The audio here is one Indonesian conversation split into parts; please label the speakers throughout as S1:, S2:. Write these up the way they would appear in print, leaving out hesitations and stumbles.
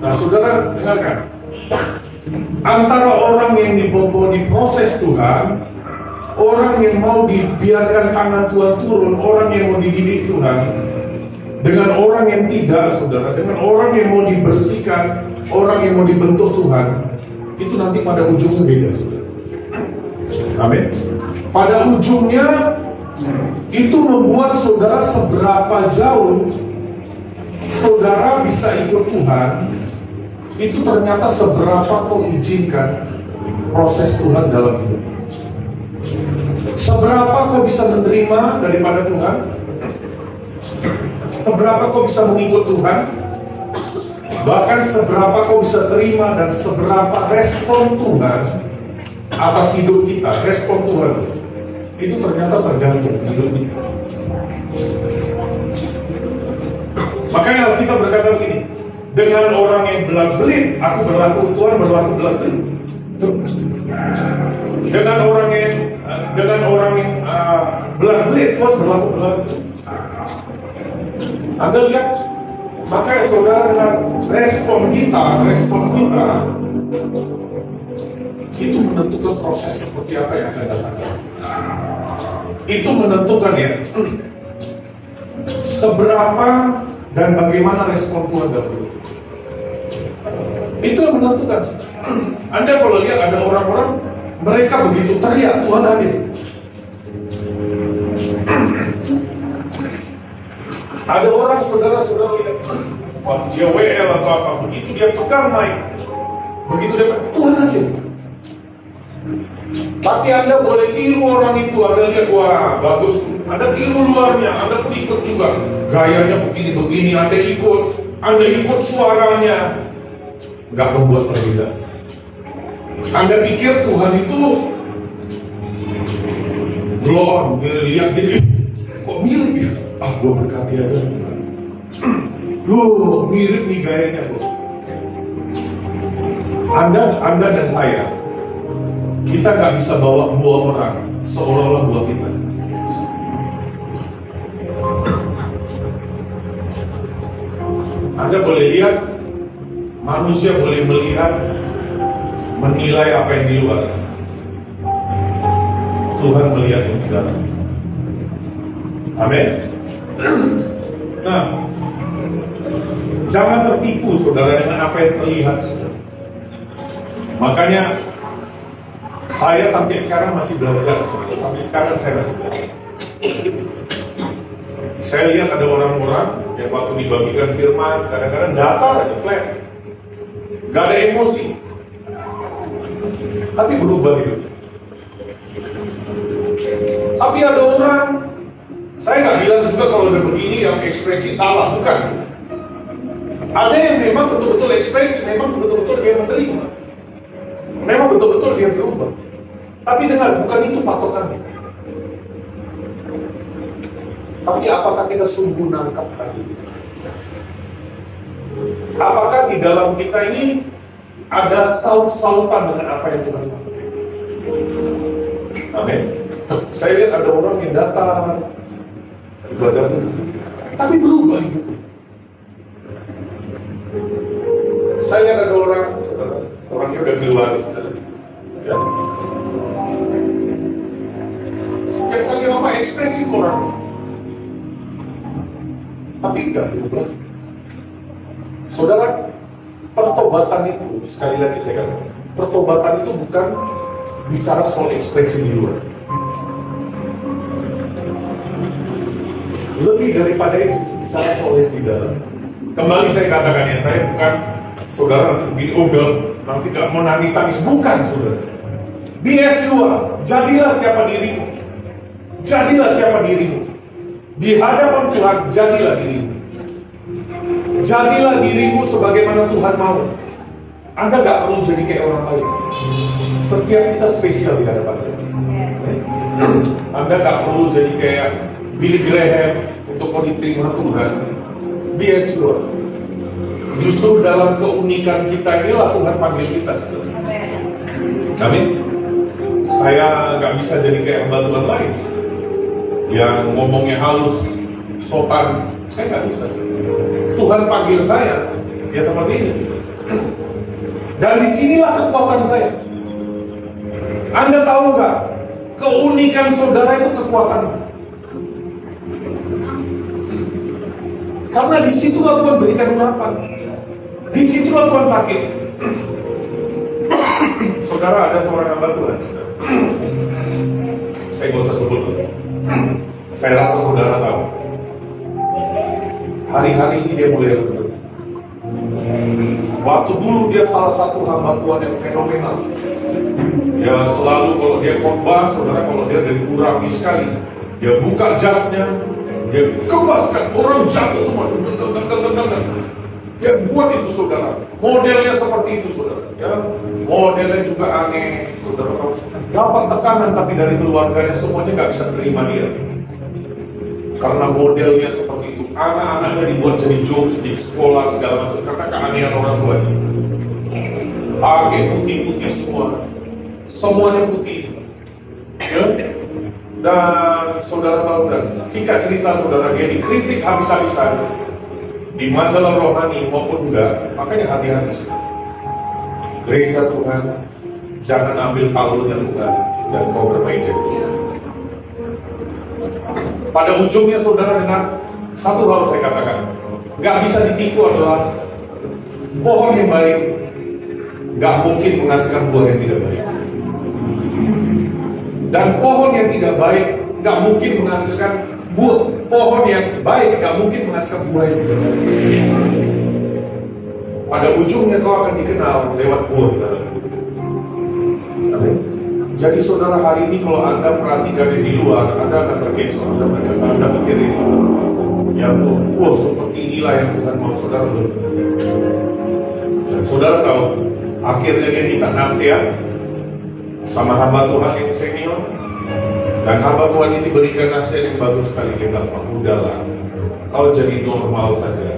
S1: Nah, saudara dengarkan. Antara orang yang dibawa diproses Tuhan, orang yang mau dibiarkan tangan Tuhan turun, orang yang mau dididik Tuhan, dengan orang yang tidak, saudara, dengan orang yang mau dibersihkan, orang yang mau dibentuk Tuhan, itu nanti pada ujungnya beda, saudara. Amin. Pada ujungnya itu membuat saudara seberapa jauh saudara bisa ikut Tuhan, itu ternyata seberapa kau izinkan proses Tuhan dalam hidup. Seberapa kau bisa menerima daripada Tuhan, seberapa kau bisa mengikut Tuhan, bahkan seberapa kau bisa terima dan seberapa respon Tuhan atas hidup kita, respon Tuhan itu ternyata tergantung hidup kita. Makanya kita berkata begini, dengan orang yang belat-belit, aku berlaku, Tuhan berlaku belat-belit. Dengan orang yang belat-belit, Tuhan berlaku belat-belit. Anda lihat, makanya saudara dengan respon kita itu menentukan proses seperti apa yang akan datang. Itu menentukan ya, seberapa dan bagaimana respon Tuhan dalam hidup. Itu yang menentukan. Anda kalau lihat ada orang-orang, mereka begitu teriak, Tuhan hadir. Ada orang, saudara-saudara lihat, wah dia WL atau apa, begitu dia pegang mic, begitu dia Tuhan hadir. Tapi Anda boleh tiru orang itu, Anda lihat, wah bagus, Anda tiru luarnya, Anda pun ikut juga, gayanya begini-begini, Anda ikut suaranya, nggak membuat perbedaan. Anda pikir Tuhan itu belum lihat gini, kok mirip ya? Ah, gua berkati aja. Loh, mirip nih gayanya bro. Anda dan saya, kita nggak bisa bawa dua orang seolah-olah dua kita. Anda boleh lihat, manusia boleh melihat, menilai apa yang di luar. Tuhan melihat yang di dalam. Amin. Nah, jangan tertipu saudara dengan apa yang terlihat. Makanya saya sampai sekarang masih belajar, saudara. Sampai sekarang saya masih belajar. Saya lihat ada orang-orang yang waktu dibagikan firman, kadang-kadang datar aja, flat, gak ada emosi, tapi berubah hidup. Tapi ada orang, saya nggak bilang juga kalau udah begini yang ekspresi salah, bukan. Ada yang memang betul-betul ekspresi, memang betul-betul dia menerima, memang betul-betul dia berubah. Tapi dengar, bukan itu patokannya. Tapi apakah kita sungguh nangkap hal ini? Apakah di dalam kita ini ada saut-sautan dengan apa yang Tuhan lakukan? Amin. Saya lihat ada orang yang datang ibadah, tapi berubah hidupnya. Saya lihat ada orangnya udah keluar, ya. Setiap kali apa ekspresi orang, tapi enggak berubah. Saudara, pertobatan itu, sekali lagi saya katakan, pertobatan itu bukan bicara soal ekspresi di luar. Lebih daripada itu, bicara soal yang di dalam. Kembali saya katakan ya, saya bukan saudara begini, udah nanti gak mau nangis-nangis, bukan saudara. BS2, jadilah siapa dirimu. Jadilah siapa dirimu. Di hadapan Tuhan, jadilah dirimu. Jadilah dirimu sebagaimana Tuhan mau. Anda gak perlu jadi kayak orang lain. Setiap kita spesial di hadapan Tuhan. Anda gak perlu jadi kayak Billy Graham untuk kau diterima Tuhan. BS2. Justru dalam keunikan kita inilah Tuhan panggil kita. Amin. Saya gak bisa jadi kayak hamba Tuhan lain yang ngomongnya halus, sopan. Saya gak bisa. Tuhan panggil saya, ya seperti ini. Dan disinilah kekuatan saya. Anda tahu nggak? Keunikan saudara itu kekuatan. Karena disitulah Tuhan berikan urapan. Disitulah Tuhan pakai. Saudara, ada seorang hamba Tuhan. Saya nggak usah sebut. Saya rasa saudara tahu. Hari-hari ini dia mulai rendah. Waktu dulu dia salah satu hamba Tuhan yang fenomenal. Dia selalu kalau dia khotbah, saudara, kalau dia dari rapi sekali, dia buka jasnya, dia kebaskan, orang jatuh semua. Dia buat itu, saudara. Modelnya seperti itu, saudara. Ya, modelnya juga aneh, saudara. Dapat tekanan, tapi dari keluarganya semuanya nggak bisa terima dia. Karena modelnya seperti itu. Anak-anaknya dibuat jadi jokes di sekolah segala macam karena keanehan orang tuanya. Pakai putih-putih semua. Semuanya putih. Ya? Dan saudara tahu kan, singkat cerita saudara, dia dikritik habis-habisan di majalah rohani maupun enggak. Makanya hati-hati, gereja Tuhan, jangan ambil palunya Tuhan dan kau bermain jadi. Pada ujungnya saudara dengar satu hal saya katakan, nggak bisa ditipu adalah pohon yang baik nggak mungkin menghasilkan buah yang tidak baik, dan pohon yang tidak baik nggak mungkin menghasilkan buah. Pohon yang baik nggak mungkin menghasilkan buah yang tidak baik. Pada ujungnya kau akan dikenal lewat buah. Jadi saudara, hari ini kalau Anda perhatikan di luar, Anda akan terkecoh. Anda pikir itu ya Tuhan, seperti inilah yang Tuhan mau saudara. Dan saudara tahu, akhirnya dia minta nasihat sama hamba Tuhan yang senior. Dan hamba Tuhan ini berikan nasihat yang bagus sekali. Dia bilang, udahlah, kau jadi normal saja.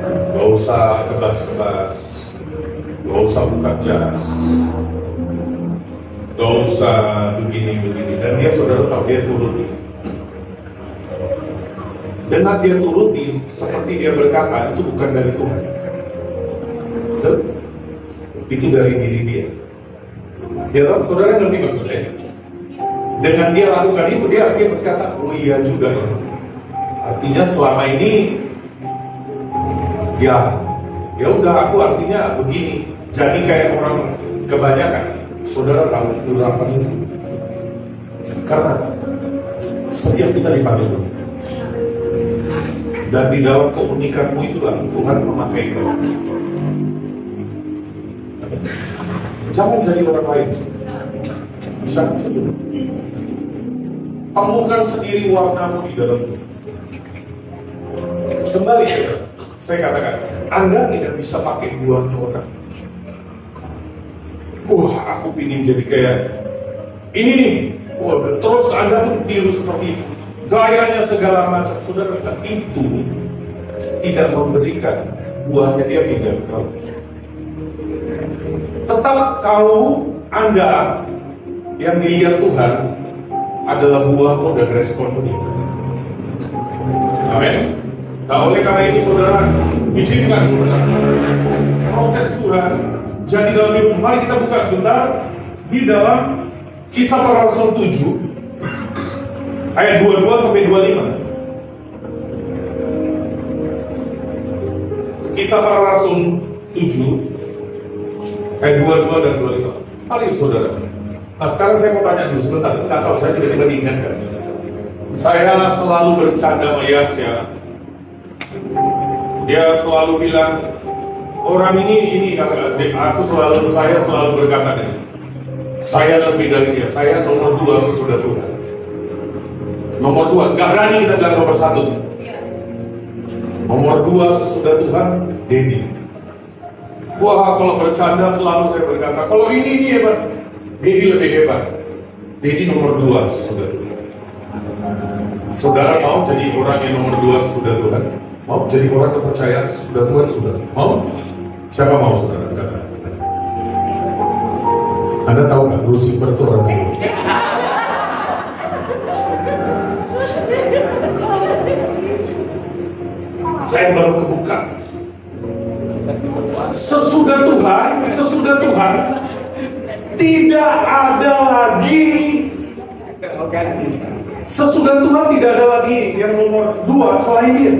S1: Gak usah kebas-kebas, gak usah buka jas, gak usah begini-begini. Dan dia saudara tahu, dia turutin. Dengan dia turutin, seperti dia berkata, itu bukan dari Tuhan. Betul? Itu dari diri dia. Dia tahu, saudara ngerti maksudnya? Dengan dia lakukan itu, dia berkata, oh iya juga. Artinya selama ini, ya udah, aku artinya begini. Jadi kayak orang kebanyakan. Saudara tahu urapan itu karena setiap kita dipanggil, dan di dalam keunikanmu itulah Tuhan memakai kau. Jangan jadi orang lain. Bisa temukan sendiri warnamu di dalam itu. Kembali, saya katakan, Anda tidak bisa pakai buahnya orang. Aku ingin jadi kayak ini nih. Terus Anda pun tiru seperti itu. Gayanya segala macam. Saudara, itu tidak memberikan buahnya, dia tidak kau. Tetap Anda yang dilihat Tuhan adalah buahmu dan responmu. Amin. Nah, oleh karena itu saudara, izinkan saudara proses Tuhan jadi dalam hidup. Mari kita buka sebentar di dalam Kisah Para Rasul 7 ayat 22 sampai 25. Kisah Para Rasul 7 ayat 22 dan 25. Mari saudara. Nah, sekarang saya mau tanya dulu sebentar. Nggak tahu, saya tiba-tiba diingatkan. Saya selalu bercanda sama Yasya. Dia selalu bilang, orang ini saya selalu berkata ini, saya lebih dari dia, saya nomor 2 sesudah Tuhan. Nomor 2, gak berani kita bilang nomor 1. Nomor 2 sesudah Tuhan, Dedi. Kalau bercanda selalu saya berkata, kalau ini hebat, Dedi lebih hebat. Dedi nomor 2 sesudah Tuhan. Saudara mau jadi orang yang nomor 2 sesudah Tuhan? Mau jadi orang kepercayaan sesudah Tuhan? Saudara mau? Siapa mau saudara? Anda tahu nggak Lucifer itu orang dulu? Saya baru kebuka. Sesudah Tuhan, tidak ada lagi. Sesudah Tuhan tidak ada lagi yang nomor 2 selain dia.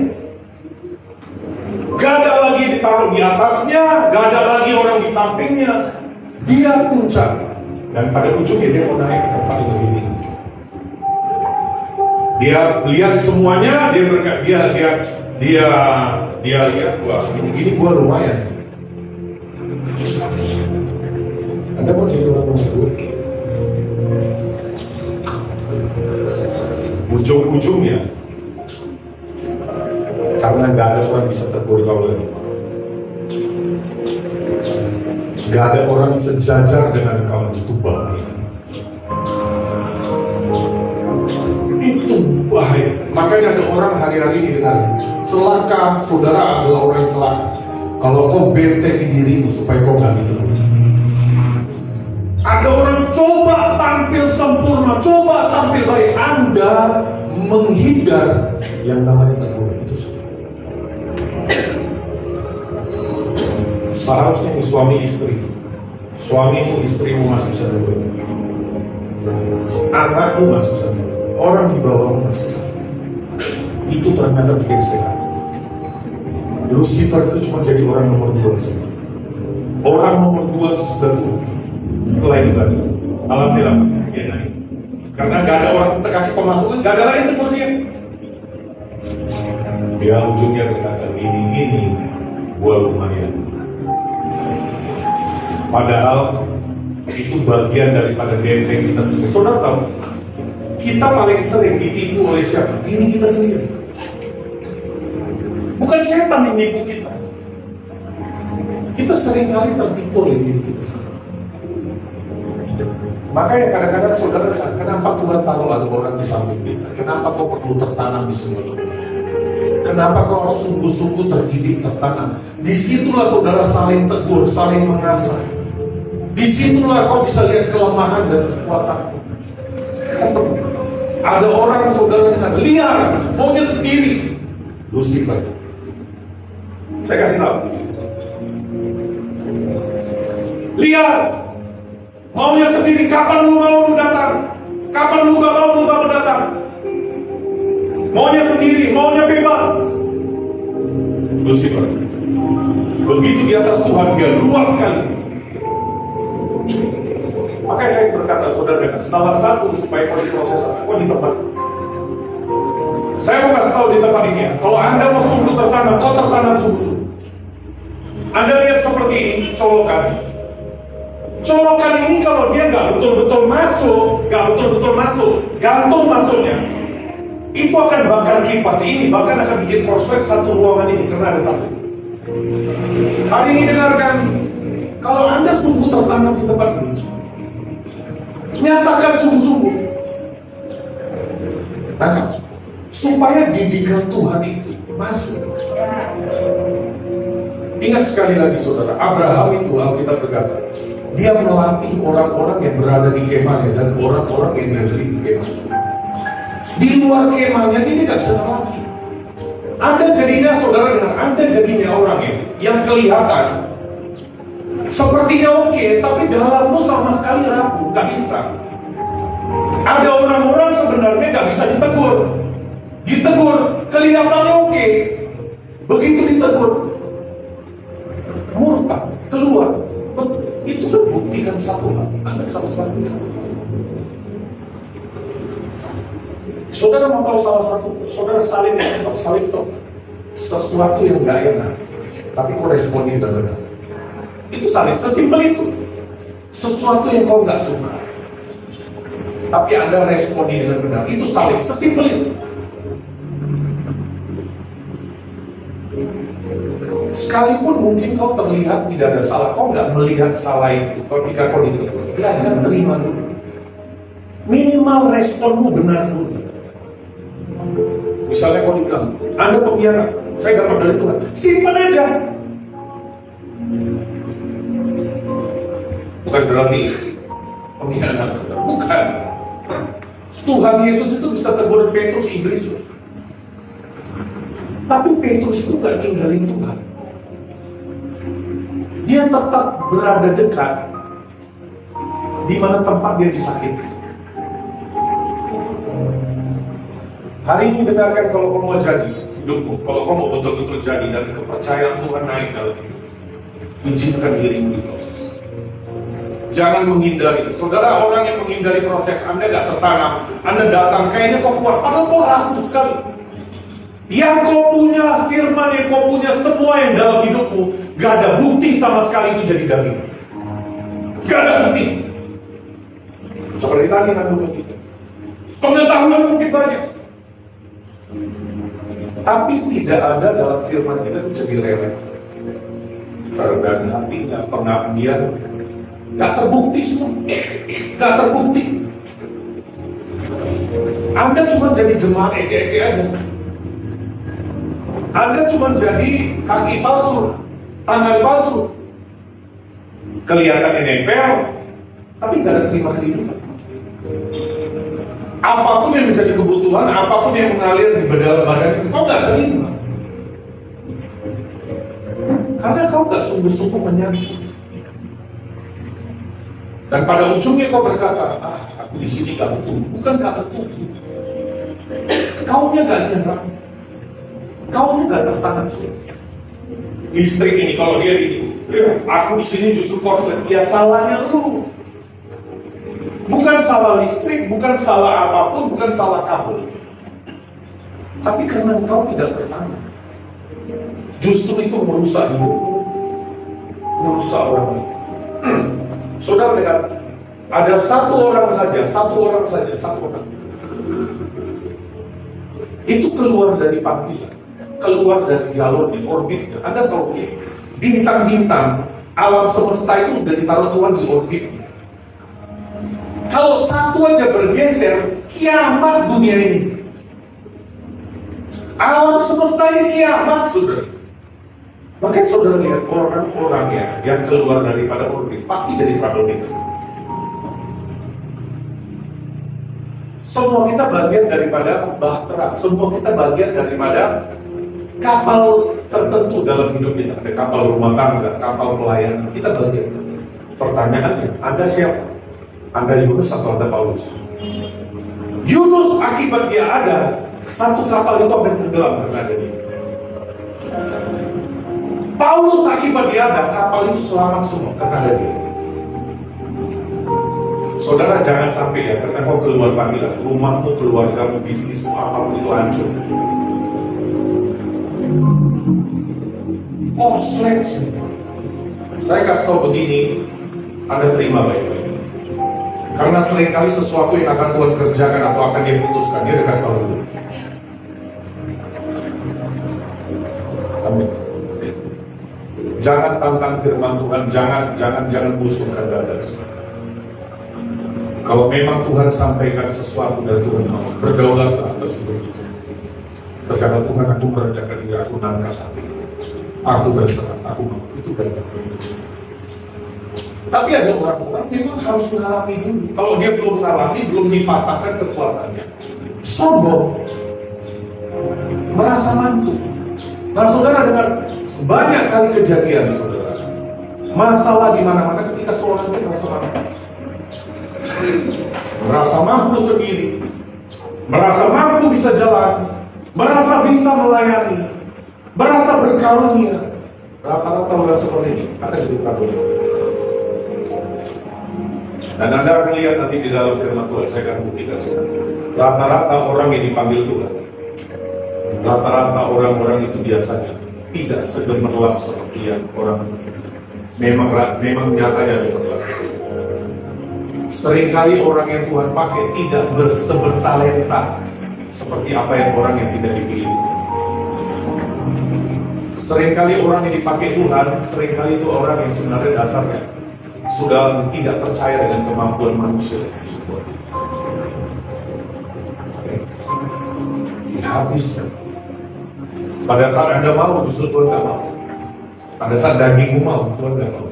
S1: Gak ada lagi ditaruh di atasnya, gak ada lagi orang di sampingnya. Dia puncak. Dan pada ujungnya dia mau naik ke tempat yang lebih tinggi. Dia lihat semuanya, dia lihat, wah gini gua lumayan. Anda mau jadi orang nomor 2? Ujung-ujungnya, karena gak ada orang bisa tegur kau lagi. Gak ada orang sejajar dengan kau, itu bahaya. Itu bahaya. Makanya ada orang hari-hari ini dengar, celaka, saudara adalah orang yang celaka kalau kau bentengi dirimu supaya kau gak gitu. Ada orang coba tampil sempurna, coba tampil baik, Anda menghindar yang namanya teguran itu. Seharusnya suami istri, suamimu istrimu masih bisa tegur, anakmu masih bisa tegur, orang di bawahmu masih bisa. Itu ternyata bikin sehat. Lucifer itu cuma jadi orang nomor 2. Orang nomor 2 sesudah itu. Setelah itu tadi, alhasil apa? Dia naik. Karena gak ada orang kita kasih pemasukan, gak ada lain tegur dia. Dia ujungnya berkata, gini-gini, gua lumayan. Padahal itu bagian daripada benteng kita sendiri. Saudara tahu, kita paling sering ditipu oleh siapa? Diri kita sendiri. Bukan setan yang nipu kita. Kita seringkali tertipu oleh diri kita sendiri. Makanya kadang-kadang saudara, kenapa Tuhan taruh ada orang di samping kita? Kenapa kau perlu tertanam di semua itu? Kenapa kau harus sungguh-sungguh terdidik, tertanam? Disitulah saudara saling tegur, saling mengasah. Disitulah kau bisa lihat kelemahan dan kekuatan. Ada orang saudara dengan liar, maunya sendiri. Lucifer. Saya kasih tahu. Liar, maunya sendiri. Kapan lu mau datang? Kapan lu gak mau datang? Maunya sendiri, maunya bebas. Lucifer. Begitu di atas Tuhan, dia luas sekali. Makanya saya berkata, saudara, salah satu supaya kau diproses apa? Kau di tempat. Saya mau kasih tahu di tempat ini, kalau Anda mau sungguh tertanam, kau tertanam sungguh-sungguh. Anda lihat seperti ini, colokan. Colokan ini kalau dia nggak betul-betul masuk, gantung masuknya, itu akan bakar kipas ini, bahkan akan bikin korslet satu ruangan ini karena ada satu. Hari ini dengarkan, kalau Anda sungguh tertanam di tempat ini, nyatakan sungguh-sungguh, tangkap, supaya didikan Tuhan itu masuk. Ingat sekali lagi saudara, Abraham itu Alkitab berkata, dia melatih orang-orang yang berada di kemahnya dan orang-orang yang berada di kemahnya. Di luar kemahnya dia tidak bisa melatih. Anda jadinya saudara dengan Anda jadinya orang yang kelihatan sepertinya oke, tapi dalammu sama sekali rapuh, gak bisa. Ada orang-orang sebenarnya gak bisa ditegur, kelihatannya oke, begitu ditegur, murtad, keluar. Itu tuh buktikan satu hal, Anda sama sekali tidak. Saudara mau tahu salah satu, saudara salib itu sesuatu yang gak enak, tapi kau responin dengan benar. Itu salib, sesimpel itu. Sesuatu yang kau nggak suka, tapi Anda responi dengan benar. Itu salib, sesimpel itu. Sekalipun mungkin kau terlihat tidak ada salah, kau nggak melihat salah itu. Ketika kau ditegur, belajar terima dulu. Minimal responmu benar dulu. Misalnya kau dibilang, Anda pengkhianat, saya dapat dari Tuhan. Simpan aja. Bukan berarti pengkhianat, bukan. Tuhan Yesus itu bisa tegur Petrus, iblis. Tapi Petrus itu gak tinggalin Tuhan. dia tetap berada dekat di mana tempat dia disakiti. Hari ini dengarkan, kalau kamu mau jadi hidupmu, kalau kamu betul-betul jadi dan kepercayaan Tuhan naik dalam hidup, izinkan dirimu diproses. Jangan menghindari. Saudara, orang yang menghindari proses, Anda gak tertanam, Anda datang, kayaknya kau kuat, padahal kau ragu sekali. Yang kau punya firman, yang kau punya semua yang dalam hidupmu, gak ada bukti sama sekali itu jadi daging. Gak ada bukti. Seperti tadi kan begitu. Pengetahuan mungkin banyak, tapi tidak ada dalam firman kita itu jadi leleh. Kerendahan hati, pengabdian, gak terbukti semua. Gak terbukti. Anda cuma jadi jemaat ece-ece aja. Anda cuma jadi kaki palsu, tangan palsu, kelihatannya nempel, tapi gak ada terima kehidupan. Apapun yang menjadi kebutuhan, apapun yang mengalir di dalam badan itu, kau gak terima. Karena kau gak sungguh-sungguh menyambut. Dan pada ujungnya kau berkata, aku di sini gak betul. Bukan gak betul. Kaunya gak nyerang. Kaunya gak tertanam sih. Listrik ini, kalau dia ini, aku di sini justru korslet. Ya salahnya lu. Bukan salah listrik, bukan salah apapun, bukan salah kabel. Tapi karena engkau tidak tertanam, justru itu merusak hidup, merusak orang lain. Saudara lihat, ada satu orang saja, itu keluar dari panggilan, keluar dari jalur di orbit. Anda tahu, bintang-bintang alam semesta itu sudah ditaruh Tuhan di orbit. Kalau satu aja bergeser, kiamat dunia ini. Alam semesta ini kiamat, saudara. Makanya saudara lihat orang-orangnya yang keluar daripada orbit pasti jadi troublemaker. Semua kita bagian daripada bahtera, semua kita bagian daripada kapal tertentu dalam hidup kita. Ada kapal rumah tangga, kapal pelayanan, kita bagian. Pertanyaannya, Anda siapa? Anda Yunus atau Anda Paulus? Yunus akibat dia ada, satu kapal itu hampir tenggelam karena ada dia. Paulus akibat dia ada, kapal itu selamat semua karena ada dia. Saudara, jangan sampai ya, karena kau keluar panggilan, rumahmu, keluargamu, bisnismu, apapun itu hancur. Korslet semua. Saya kasih tahu begini, Anda terima baik-baik. Karena seringkali sesuatu yang akan Tuhan kerjakan atau akan dia putuskan, dia udah kasih tahu dulu. Amin. Jangan tantang firman Tuhan, jangan busukkan dada. Kalau memang Tuhan sampaikan sesuatu dan Tuhan mau, berdaulat atas itu. Berkata Tuhan, aku merendahkan diri, aku mengangkat hati, aku berserah, aku mau. Itu kan. Tapi ada orang-orang memang harus mengalami dulu. Kalau dia belum mengalami, belum dipatahkan kekuatannya, sombong, merasa mampu. Nah, saudara, dengar, banyak kali kejadian, saudara, masalah di mana-mana ketika seorang itu merasa mampu sendiri, merasa mampu bisa jalan, merasa bisa melayani, merasa berkarunia. Rata-rata orang seperti ini akan jadi problem. Dan Anda akan lihat nanti di dalam firman Tuhan, saya akan buktikan. Rata-rata orang yang dipanggil Tuhan, rata-rata orang-orang itu biasanya tidak segemerlap seperti yang orang memang nyatanya gemerlap. Seringkali orang yang Tuhan pakai tidak bertalenta seperti apa yang orang yang tidak dipilih. Seringkali orang yang dipakai Tuhan, seringkali itu orang yang sebenarnya dasarnya sudah tidak percaya dengan kemampuan manusia tersebut. Dihabiskan. Pada saat Anda mau, justru Tuhan tidak mau. Pada saat dagingmu mau, Tuhan tidak mau.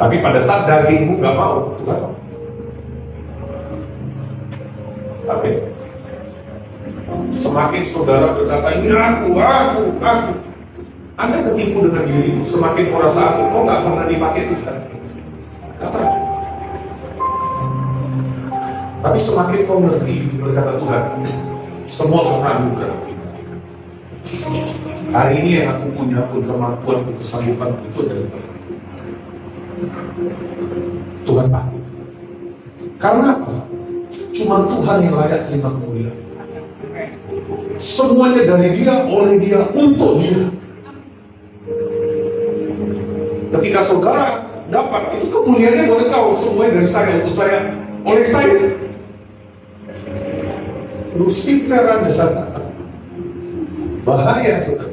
S1: Tapi pada saat dagingmu tidak mau, Tuhan mau. Tapi semakin saudara berkata, ini aku. Anda ketipu dengan dirimu, semakin kau rasa aku, kau nggak pernah dipakai Tuhan. Kata. Tapi semakin kau ngerti, berkata Tuhan, semua karena anugerah. Hari ini yang aku punya pun kemampuan, kesanggupan itu adalah Tuhan aku. Karena apa? Cuma Tuhan yang layak terima kemuliaan. Semuanya dari Dia, oleh Dia, untuk Dia. Ketika saudara dapat, itu kemuliaannya boleh tahu semuanya dari saya, untuk saya, oleh saya. Lucifer adalah bahaya, saudara.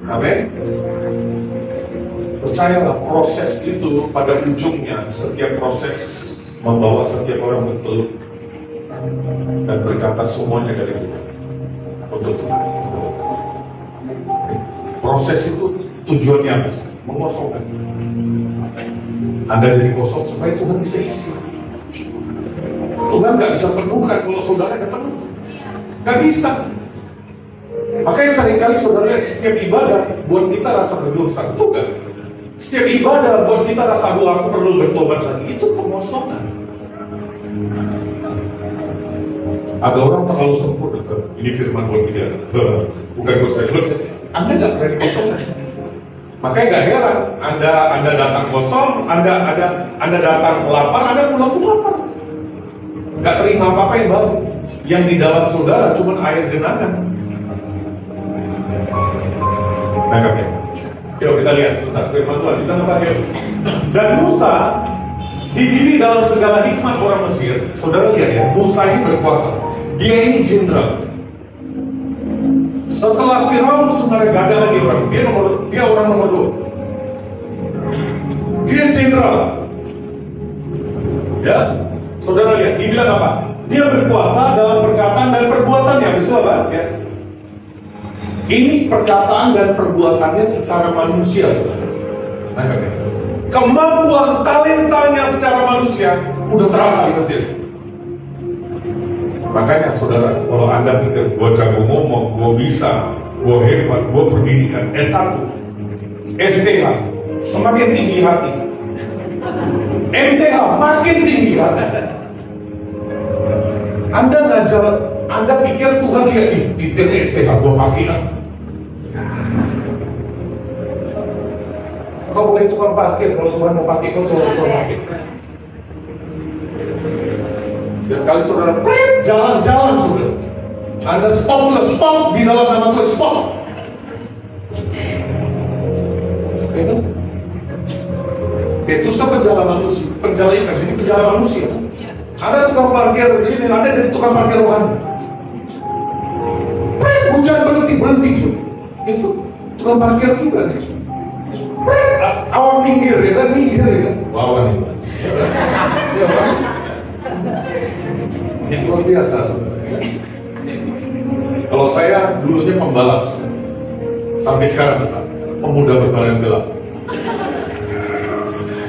S1: Amin. Percayalah, proses itu pada ujungnya, setiap proses membawa setiap orang bertelur dan berkata semuanya dari Tuhan, untuk Tuhan. Proses itu tujuannya apa? Mengosongkan. Anda jadi kosong supaya Tuhan bisa isi. Tuhan nggak bisa penuhkan kalau saudara ada penuh. Nggak bisa. Makanya seringkali saudara lihat setiap ibadah buat kita rasa berdosa. Itu kan? Setiap ibadah buat kita rasa, aduh aku perlu bertobat lagi. Itu pengosongan. Ada orang terlalu sempurna. Ini firman buat dia. Bukan buat saya. Anda nggak pernah dikosongkan. Makanya nggak heran, Anda datang kosong, Anda datang lapar, Anda pulang pun lapar. Nggak terima apa-apa yang baru. Yang di dalam saudara cuma air genangan. Nangkap ya? Yuk kita lihat sebentar firman Tuhan. Kita nangkap ya. Dan Musa dididik dalam segala hikmat orang Mesir. Saudara lihat ya, Musa ini berkuasa. Dia ini jenderal. Setelah Firaun sebenarnya gak ada lagi orang. Dia orang nomor 2. Dia jenderal. Ya, saudara lihat, dibilang apa? Dia berkuasa dalam perkataan dan perbuatannya. Bisa apa? Ya. Ini perkataan dan perbuatannya secara manusia, saudara. Nangkap ya? Kemampuan talentanya secara manusia udah terasa di Mesir. Makanya saudara, kalau Anda pikir gua jago ngomong, gua bisa, gua hebat, gua pendidikan S1, STH, semakin tinggi hati. MTH makin tinggi hati. Anda nggak jalan, Anda pikir Tuhan lihat, titel STH gua pakai lah. Kau boleh tukang parkir, kalau Tuhan mau pakai kau tukang parkir. Dan kali saudara jalan-jalan saudara, Anda stop di dalam nama Tuhan, stop. Itu Petrus kan penjala manusia, penjala ikan, jadi penjala manusia. Ada tukang parkir ini, Anda jadi tukang parkir rohani. Hujan berhenti. Itu tukang parkir juga nih. Awal minggir ya kan, lawan itu. Ya kan? Ini luar biasa. Kalau saya dulunya pembalap, sampai sekarang pemuda berbadan gelap.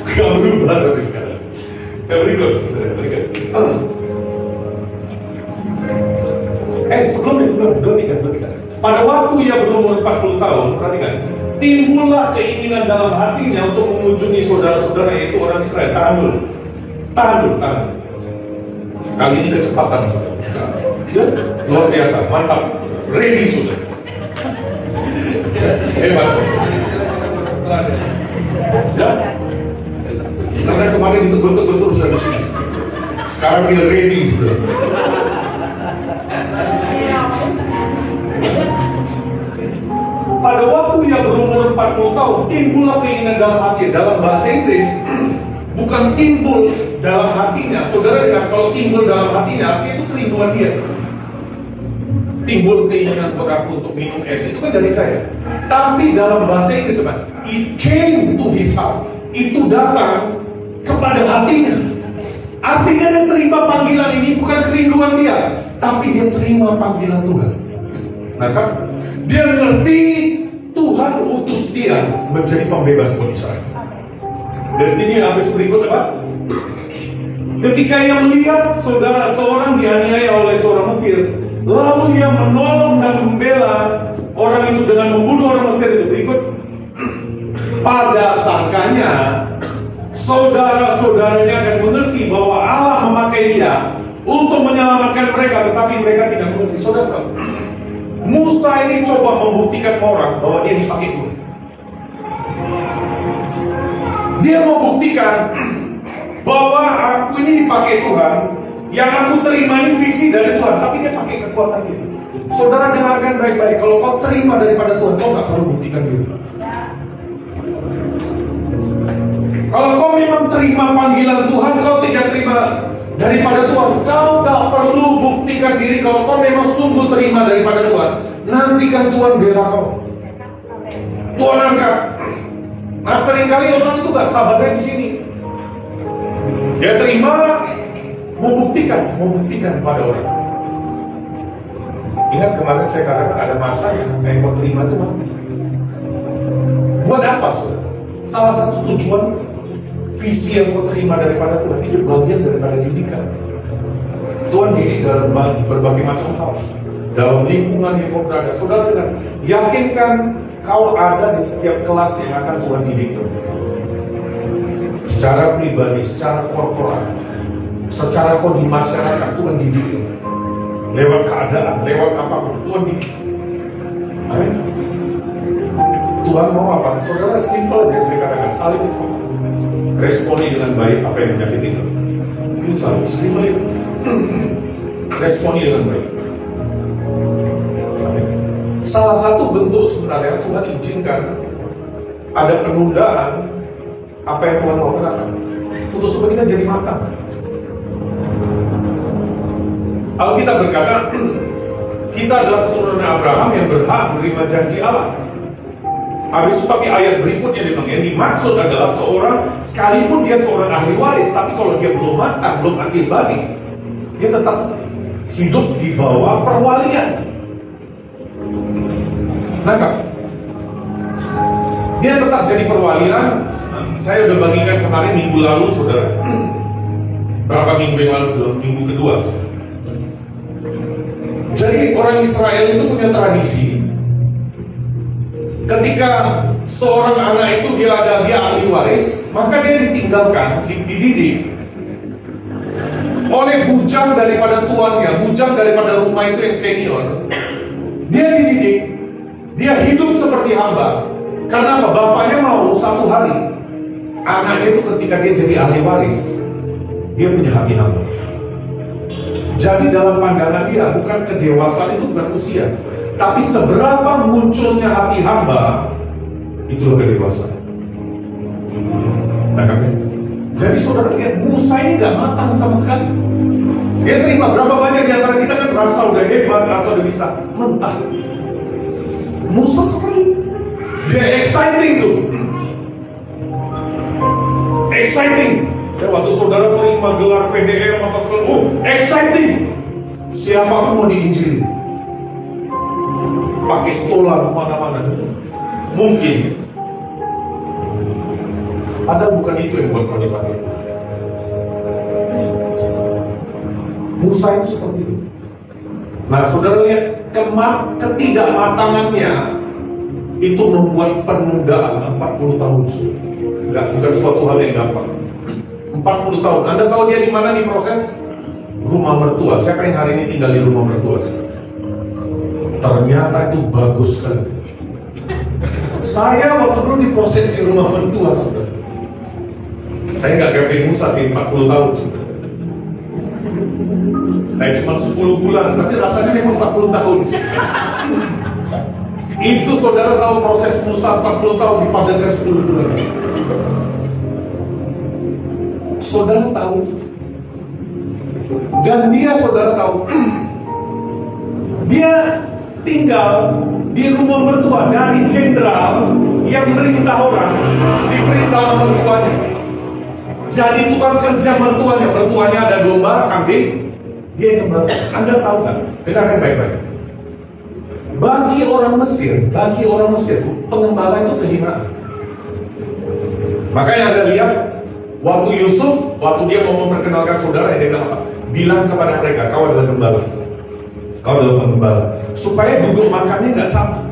S1: Gak berubah sampai sekarang. Berikut. Sebelum 23. Pada waktu ia berumur 40 tahun, perhatikan, timbullah keinginan dalam hatinya untuk mengunjungi saudara-saudara, yaitu orang Israel. Tahan dulu. Kali ini kecepatan saudara. Ya, luar biasa, mantap, ready sudah. Hebat. Ya? Karena kemarin ditegur-tegur terus dari sini. Sekarang dia ready sudah. Pada waktu ia berumur 40 tahun, timbullah keinginan dalam hati. Dalam bahasa Inggris, bukan timbul dalam hatinya. Saudara dengar, kalau timbul dalam hatinya, artinya itu kerinduan dia. Timbul keinginan aku untuk minum es, itu kan dari saya. Tapi dalam bahasa Inggris, it came to his heart. Itu datang kepada hatinya. Artinya dia terima panggilan ini bukan kerinduan dia, tapi dia terima panggilan Tuhan. Nah kan, dia ngerti Tuhan utus dia menjadi pembebas buat Israel. Dari sini habis berikut apa? Ketika ia melihat saudara seorang dianiaya oleh seorang Mesir, lalu ia menolong dan membela orang itu dengan membunuh orang Mesir itu berikut. Pada sangkanya saudara-saudaranya akan mengerti bahwa Allah memakai dia untuk menyelamatkan mereka, tetapi mereka tidak mengerti. Saudara, Musa ini coba membuktikan orang bahwa dia dipakai Tuhan. Dia mau buktikan bahwa aku ini dipakai Tuhan, yang aku terima ini visi dari Tuhan, tapi dia pakai kekuatan dia. Saudara dengarkan baik-baik, kalau kau terima daripada Tuhan, kau gak perlu buktikan diri. Kalau kau memang terima panggilan Tuhan, kau tidak terima daripada Tuhan, kau gak perlu buktikan diri. Kalau kau memang sungguh terima daripada Tuhan, nantikan Tuhan bela kau, Tuhan angkat. Nah, seringkali orang itu gak sabarnya di sini. Dia terima, mau buktikan pada orang. Ingat kemarin saya katakan ada masa yang mau terima itu mati. Buat apa, saudara? Salah satu tujuan visi yang mau terima daripada Tuhan itu bagian daripada didikan. Tuhan didik dalam berbagai macam hal, dalam lingkungan yang kau berada. Saudara dengar, yakinkan kau ada di setiap kelas yang akan Tuhan didik. Secara pribadi, secara korporat, secara kau di masyarakat, Tuhan didik. Lewat keadaan, lewat apapun, Tuhan didik. Amin. Tuhan mau apa? Saudara, simple aja saya katakan, saling responi dengan baik apa yang menyakiti itu. Itu selalu simple itu. Responi dengan baik. Amin. Salah satu bentuk sebenarnya Tuhan izinkan ada penundaan apa yang Tuhan mau katakan untuk supaya kita jadi matang. Kalau kita berkata kita adalah keturunan Abraham yang berhak menerima janji Allah. Habis itu tapi ayat berikutnya dia bilang yang dimaksud adalah seorang, sekalipun dia seorang ahli waris, tapi kalau dia belum matang, belum akil balik, dia tetap hidup di bawah perwalian. Nangkap? Dia tetap jadi perwalian. Saya udah bagikan kemarin minggu lalu, saudara. Berapa minggu yang lalu? Minggu kedua. Jadi orang Israel itu punya tradisi. Ketika seorang anak itu dia ahli waris, maka dia ditinggalkan, dididik oleh bujang daripada tuannya, bujang daripada rumah itu yang senior. Dia dididik, dia hidup seperti hamba. Karena apa? Bapaknya mau satu hari anaknya itu ketika dia jadi ahli waris, dia punya hati hamba. Jadi dalam pandangan dia bukan kedewasaan itu bukan usia, tapi seberapa munculnya hati hamba, itulah kedewasaan. Nah, jadi saudara lihat Musa ini gak matang sama sekali. Dia terima berapa banyak di antara kita kan rasa udah hebat, rasa udah bisa mentah. Musa sekali, dia exciting tuh, exciting. Ya, waktu saudara terima gelar PDM apa segala, exciting. Siapapun mau diinjili, pakai stola kemana-mana. Mungkin ada bukan itu yang buat kau dipakai. Musa itu seperti itu. Nah, saudara lihat ketidakmatangannya itu membuat penundaan 40 tahun. Bukan suatu hal yang gampang. 40 tahun. Anda tahu dia di mana di proses? Rumah mertua. Siapa yang hari ini tinggal di rumah mertua? Ternyata itu bagus sekali. Saya waktu dulu diproses di rumah mertua, saudara. Saya nggak kayak Musa sih, 40 tahun. Saudara. Saya cuma 10 bulan, tapi rasanya memang 40 tahun. Itu saudara tahu proses Musa 40 tahun dipadatkan 10 bulan. Saudara tahu, dan dia saudara tahu, dia tinggal di rumah mertua dari jenderal yang merintah orang, diperintah mertuanya. Jadi tukang kerja mertuanya ada domba, kambing, dia yang kembali. Anda tahu kan? Dengarkan baik-baik. Bagi orang Mesir, pengembala itu kehinaan. Makanya Anda lihat, waktu Yusuf, waktu dia mau memperkenalkan saudara, dia bilang apa? Bilang kepada mereka, kau adalah gembala. Kau adalah penggembala. Supaya duduk makannya nggak sama.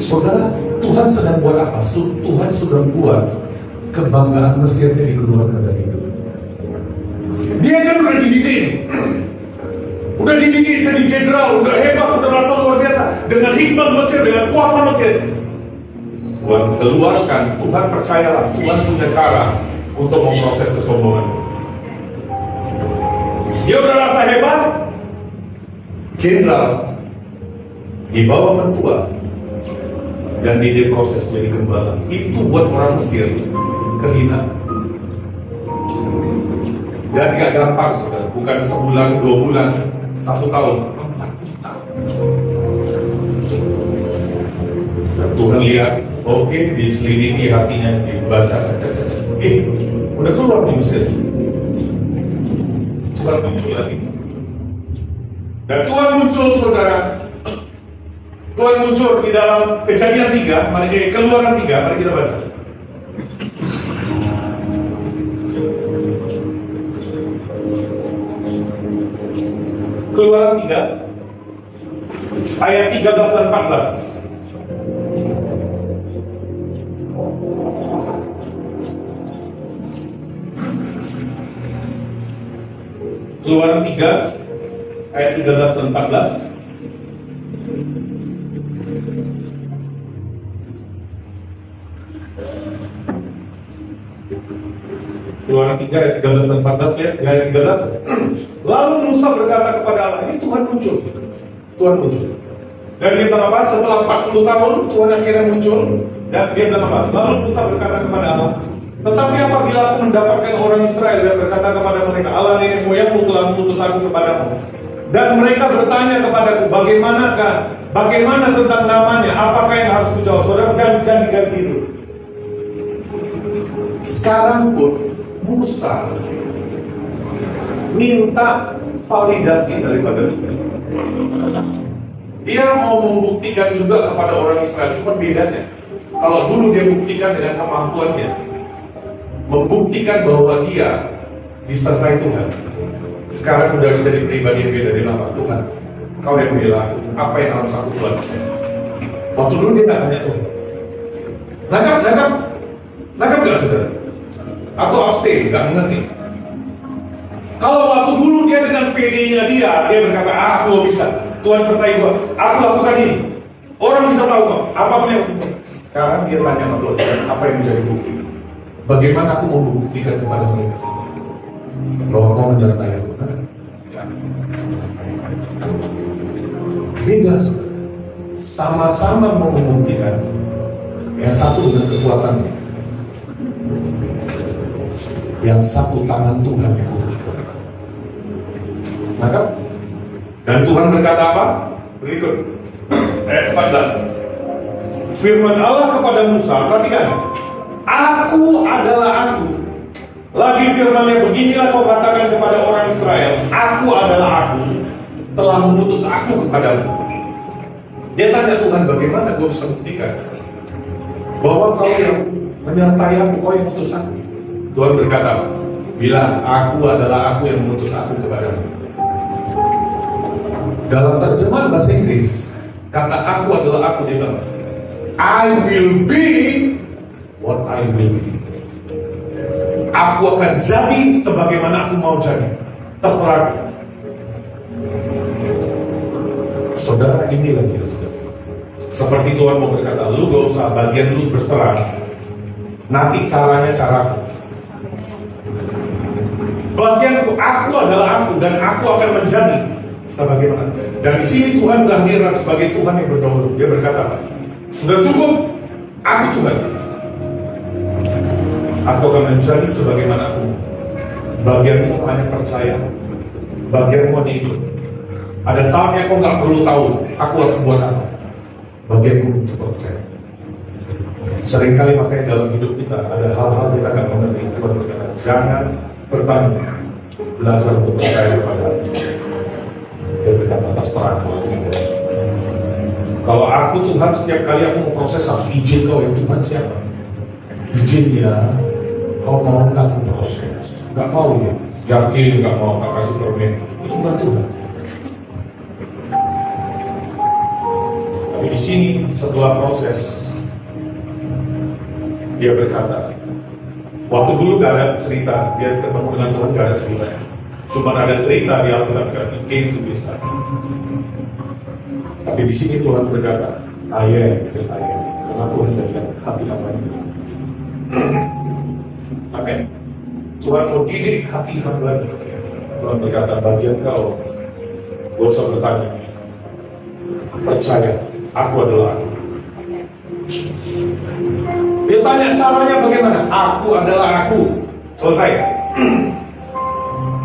S1: Saudara, Tuhan sedang buat apa? Tuhan sudah buat kebanggaan Mesirnya dikeluarkan dari hidup. Dia kan udah dididik, udah dididik jadi jenderal, udah hebat, udah rasa luar biasa dengan hikmat Mesir, dengan kuasa Mesir. Tuhan keluarkan, Tuhan percayalah, Tuhan punya cara untuk memproses kesombongan. Dia udah rasa hebat, jenderal, dibawa mentua, dan dia diproses jadi gembala. Itu buat orang Mesir kehinaan. Dan gak gampang, saudara. Bukan sebulan, 2 bulan, 1 tahun, 40 tahun. Dan Tuhan lihat, oke, diselidiki hatinya, dibaca, udah keluar di Mesir. Tuhan muncul lagi. Dan Tuhan muncul, saudara. Tuhan muncul di dalam Kejadian 3, Keluaran 3, mari kita baca. Keluaran 3 ayat 13 dan 14. Keluaran 3 ayat 13 dan 14. Keluaran 3 ayat 13 dan 14 ya, ayat 13. Lalu Musa berkata kepada Allah, ini Tuhan muncul. Tuhan muncul. Dan dia bilang apa? Setelah 40 tahun Tuhan akhirnya muncul. Dan dia bilang apa? Lalu Musa berkata kepada Allah, tetapi apabila aku mendapatkan orang Israel dan berkata kepada mereka, Allah nenek moyangmu telah mengutus aku kepadamu. Dan mereka bertanya kepadaku, bagaimana tentang namanya? Apakah yang harus kujawab? Saudara, jangan diganti dulu. Sekarang pun Musa minta validasi daripada Tuhan. Dia mau membuktikan juga kepada orang Israel. Cuma bedanya, kalau dulu dia buktikan dengan kemampuannya, membuktikan bahwa dia disertai Tuhan. Sekarang udah jadi pribadi yang beda. Dia bilang, Tuhan, kau yang bilang apa yang harus aku buat. Waktu dulu dia tanya Tuhan, nangkap gak saudara? Aku abstain, gak mengerti. Kalau waktu dulu dia dengan PD-nya dia berkata, aku bisa, Tuhan sertai gua, aku lakukan ini. Orang bisa tahu kok, apapun yang. Sekarang dia tanya sama Tuhan, apa yang menjadi bukti? Bagaimana aku mau membuktikan kepada mereka bahwa kau menyertai aku? Beda, sama-sama mau membuktikan. Yang satu dengan kekuatannya, yang satu tangan Tuhan yang membuktikan. Maka, dan Tuhan berkata apa? Berikut ayat 14. Firman Allah kepada Musa, perhatikan, aku adalah aku. Lagi firman-Nya, beginilah kau katakan kepada orang Israel, aku adalah aku, telah mengutus aku kepadamu. Dia tanya Tuhan, bagaimana gue bisa buktikan bahwa kau yang menyertai aku, kau yang mengutus aku? Tuhan berkata, bilang, aku adalah aku yang mengutus aku kepadamu. Dalam terjemahan bahasa Inggris, kata aku adalah aku, dia bilang, I will be what I will be. Aku akan jadi sebagaimana aku mau jadi. Terserah. Saudara, inilah dia, saudara. Seperti Tuhan mau berkata, lu gak usah bagian lu berserah. Nanti caranya caraku. Bagianku, aku adalah aku, dan aku akan menjadi sebagaimana. Dan di sini Tuhan berhadiran sebagai Tuhan yang berdaulat. Dia berkata, sudah cukup, aku Tuhan. Aku akan menjadi sebagaimana aku. Bagianmu hanya percaya, bagianmu hanya ikut. Ada saatnya kau nggak perlu tahu aku harus buat apa. Bagianmu untuk percaya. Seringkali makanya dalam hidup kita ada hal-hal kita akan mengerti. Tuhan berkata, jangan bertanya, belajar untuk percaya kepada Dia. Dia berkata, terserah aku. Kalau aku Tuhan, setiap kali aku mau proses harus izin kau. Yang Tuhan siapa? Izin ya. Kau mau nggak aku proses? Nggak mau ya? Yakin nggak mau, tak kasih permen. Itu bukan Tuhan. Tapi di sini setelah proses, dia berkata, waktu dulu gak ada cerita, dia ketemu dengan Tuhan gak ada cerita. Cuma ada cerita di Alkitab kan, it came to this time. Tapi di sini Tuhan berkata, I am. Karena Tuhan melihat hati hambanya. Amin. Tuhan mau didik hati hambanya. Tuhan berkata, bagian kau, gak usah bertanya. Percaya, aku adalah aku. Dia tanya caranya bagaimana? Aku adalah aku. Selesai.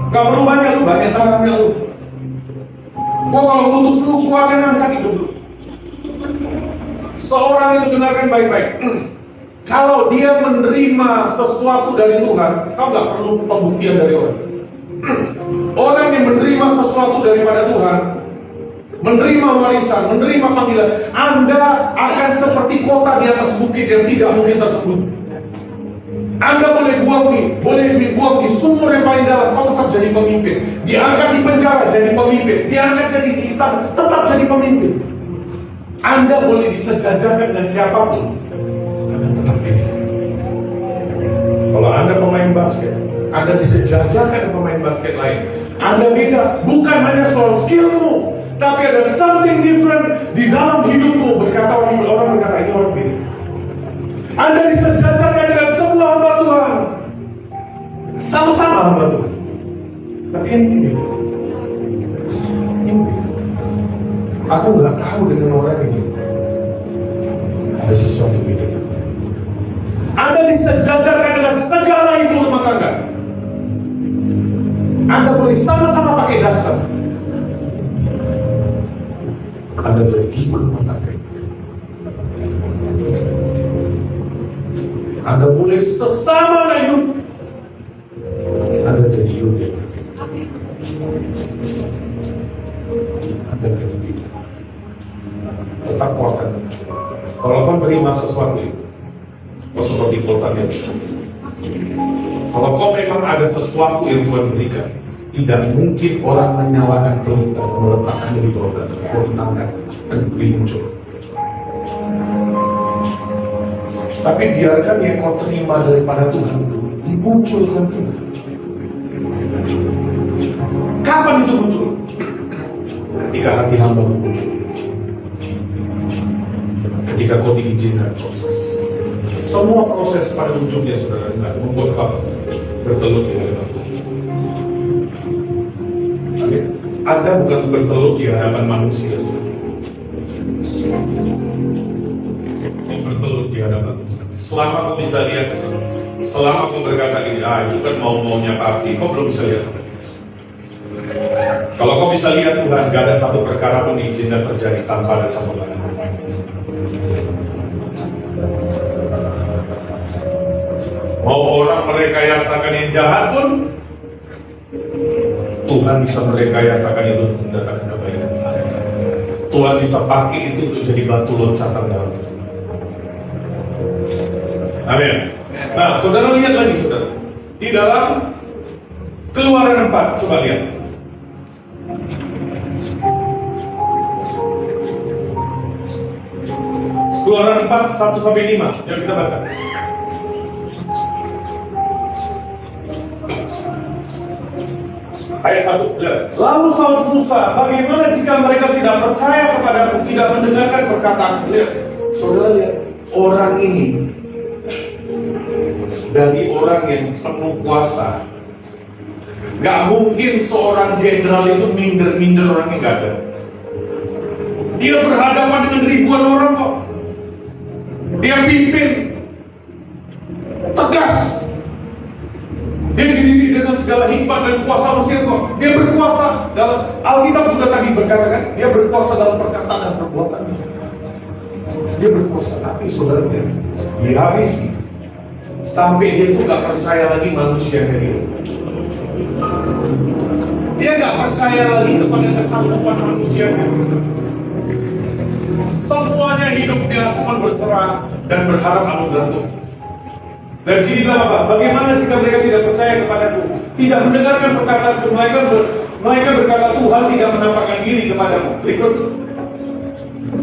S1: Gak perlu banyak tangannya lu. Kok kalau putus lu, kuatkan angkat hidup lu. Seorang itu dengarkan baik-baik. Kalau dia menerima sesuatu dari Tuhan, kau gak perlu pembuktian dari orang. Orang yang menerima sesuatu daripada Tuhan, menerima warisan, menerima panggilan, Anda akan seperti kota di atas bukit yang tidak mungkin tersebut. Anda boleh buang di sumur yang paling dalam, kau tetap jadi pemimpin. Diangkat di penjara, jadi pemimpin. Diangkat jadi di istana, tetap jadi pemimpin. Anda boleh disejajarkan dengan siapapun, Anda tetap ini. Kalau Anda pemain basket, Anda disejajarkan dengan pemain basket lain. Anda beda, bukan hanya soal skillmu, tapi ada something different di dalam hidupmu. Orang berkata, ini orang beda. Anda disejajarkan dengan semua hamba Tuhan, sama-sama hamba Tuhan. Tapi ini beda. Aku nggak tahu dengan orang ini. Ada sesuatu beda. Anda disejajarkan dengan segala ibu rumah tangga. Anda boleh sama-sama pakai daster. Anda jadi ibu rumah tangga. Anda boleh sesama Yud. Anda jadi Yud yang berbeda. Anda jadi beda. Tetap kau akan muncul. Kalau kau menerima sesuatu itu, kau seperti kota yang kalau kau memang ada sesuatu yang Tuhan berikan, tidak mungkin orang menyalakan pelita dan meletakkannya di bawah dada. Kau tenangkan dan beri muncul. Tapi biarkan yang kau terima daripada Tuhan itu dimunculkan juga. Kapan itu muncul? Ketika hati hamba muncul. Ketika kau diizinkan proses. Semua proses pada ujungnya saudara membuat apa? Bertelur di hadapan Tuhan. Anda bukan bertelur di hadapan manusia, saudara. Bertelur di hadapan Tuhan. Selama kau bisa lihat, selama kau berkata ini, itu kan mau-maunya papi, kau belum bisa lihat. Kalau kau bisa lihat Tuhan, gak ada satu perkara pun diizinkan terjadi tanpa ada campur tangan. Mau orang merekayasakan yang jahat pun, Tuhan bisa merekayasakan itu untuk mendatangkan kebaikan. Tuhan bisa pakai itu untuk jadi batu loncatan dalam. Amin. Nah, saudara lihat lagi, saudara. Di dalam Keluaran 4, coba lihat. Keluaran 4, 1-5. Yang kita baca. Ayat 1, lihat. Lalu sahut Musa, bagaimana jika mereka tidak percaya kepadaku, tidak mendengarkan perkataan? Lihat, saudara lihat. Orang ini dari orang yang penuh kuasa, gak mungkin seorang jenderal itu minder-minder orang yang gak ada. Dia berhadapan dengan ribuan orang kok. Dia pimpin tegas. Dia dididik dengan segala hikmat dan kuasa Mesir kok. Dia berkuasa dalam Alkitab juga tadi berkata kan, dia berkuasa dalam perkataan dan perbuatan. Dia berkuasa, tapi saudara dihabisi sampai dia itu gak percaya lagi manusianya dia. Dia gak percaya lagi kepada kesanggupan manusianya. Semuanya hidupnya cuma berserah dan berharap anugerah Tuhan. Dari sini bilang apa? Bagaimana jika mereka tidak percaya kepadaku, tidak mendengarkan perkataanku? Mereka berkata Tuhan tidak menampakkan diri kepadamu. Berikut.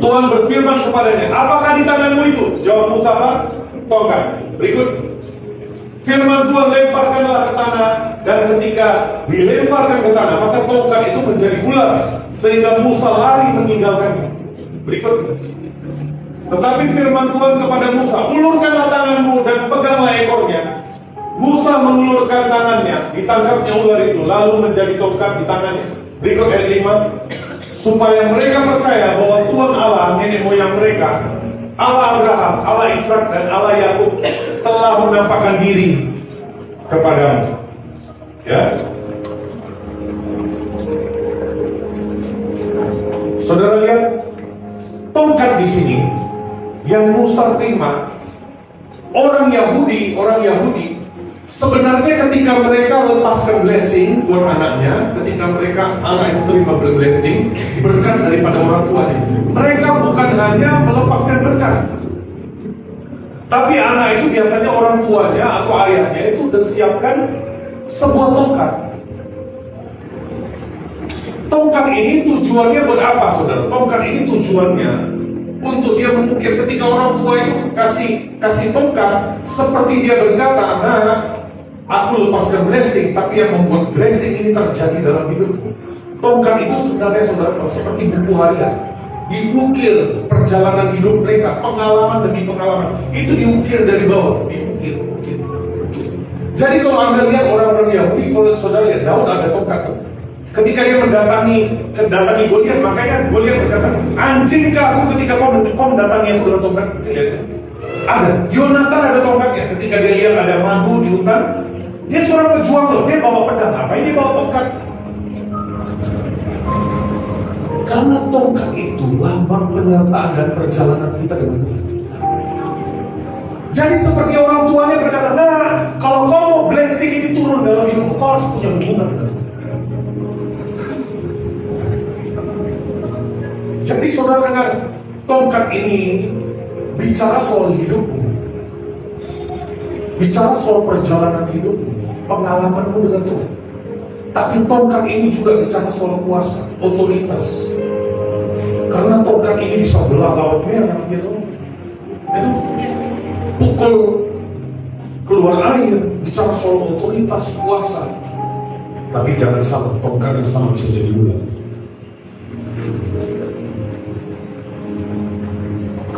S1: Tuhan berfirman kepadanya, apakah di tanganmu itu? Jawab Musa, apa? Tongkat. Berikut. Firman Tuhan, lemparkanlah ke tanah, dan ketika dilemparkan ke tanah, maka tongkat itu menjadi bulat, sehingga Musa lari meninggalkannya. Berikut. Tetapi firman Tuhan kepada Musa, ulurkanlah tanganmu dan peganglah ekornya. Musa mengulurkan tangannya, ditangkapnya ular itu, lalu menjadi tongkat di tangannya. Berikut ayat 5. Supaya mereka percaya bahwa Tuhan Allah, nenek moyang mereka, Allah Abraham, Allah Ishak, dan Allah Yakub telah menampakkan diri kepadamu. Ya. Saudara lihat, tongkat di sini yang Musa terima, orang Yahudi sebenarnya ketika mereka lepaskan blessing buat anaknya, ketika anak itu terima blessing, berkat daripada orang tuanya, mereka bukan hanya melepaskan berkat, tapi anak itu biasanya orang tuanya atau ayahnya itu sudah siapkan sebuah tongkat. Tongkat ini tujuannya buat apa, saudara? Tongkat ini tujuannya untuk dia mengukir. Ketika orang tua itu kasih tongkat, seperti dia berkata, nah, aku lepaskan blessing, tapi yang membuat blessing ini terjadi dalam hidupku. Tongkat itu sebenarnya, saudara, seperti buku harian. Diukir perjalanan hidup mereka, pengalaman demi pengalaman. Itu diukir dari bawah, diukir. Jadi kalau Anda lihat orang-orang Yahudi, kalau saudara lihat Daud ada tongkat. Ketika dia mendatangi Goliat, makanya Goliat berkata, anjingkah aku ketika kau mendatangi aku dengan tongkat? Lihat, ada. Yonatan ada tongkatnya. Ketika dia lihat ada madu di hutan, dia seorang pejuang loh, dia bawa pedang. Apa ini bawa tongkat? Karena tongkat itu lambang penyertaan dan perjalanan kita dengan Tuhan. Jadi seperti orang tuanya berkata, nah, kalau kau mau blessing ini turun dalam hidupmu, kau harus punya hubungan dengan Tuhan. Jadi saudara dengar, tongkat ini bicara soal hidupmu, bicara soal perjalanan hidupmu, pengalamanmu dengan Tuhan. Tapi tongkat ini juga bicara soal kuasa, otoritas. Karena tongkat ini bisa belah laut merah gitu. Itu pukul keluar air, bicara soal otoritas, kuasa. Tapi jangan salah, tongkat yang sama bisa jadi ular.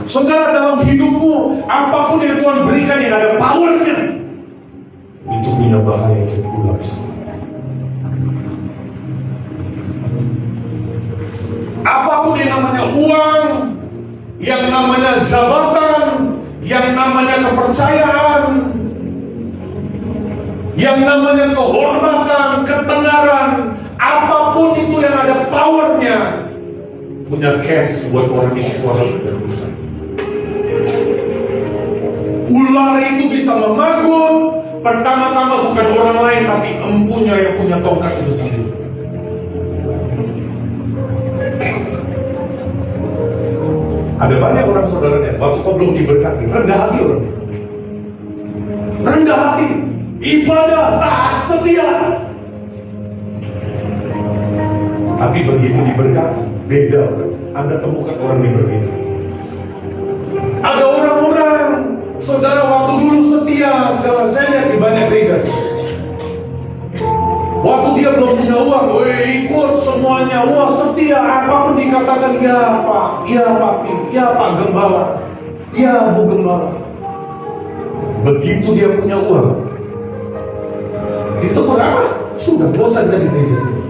S1: Saudara, dalam hidupmu, apapun yang Tuhan berikan yang ada powernya, itu punya bahaya jadi ular. Apapun yang namanya uang, yang namanya jabatan, yang namanya kepercayaan, yang namanya kehormatan, ketenaran, apapun itu yang ada powernya, punya cash buat orang yang kuasa dan rusak. Ular itu bisa memagut, pertama-tama bukan orang lain, tapi empunya yang punya tongkat itu sendiri. Ada banyak orang saudaranya, waktu kau belum diberkati, rendah hati orang. Rendah hati, ibadah, taat, setia. Tapi begitu diberkati, beda orang. Anda temukan orang yang berbeda. Ada orang-orang, saudara, waktu dulu setia, segala saya lihat di banyak gereja. Waktu dia belum punya uang, ikut semuanya, wah setia, apapun dikatakan, ya Pak, ya Pak, ya Pak Gembala, ya Bu Gembala. Begitu dia punya uang, ditegur apa? Sudah bosan dari gereja sini.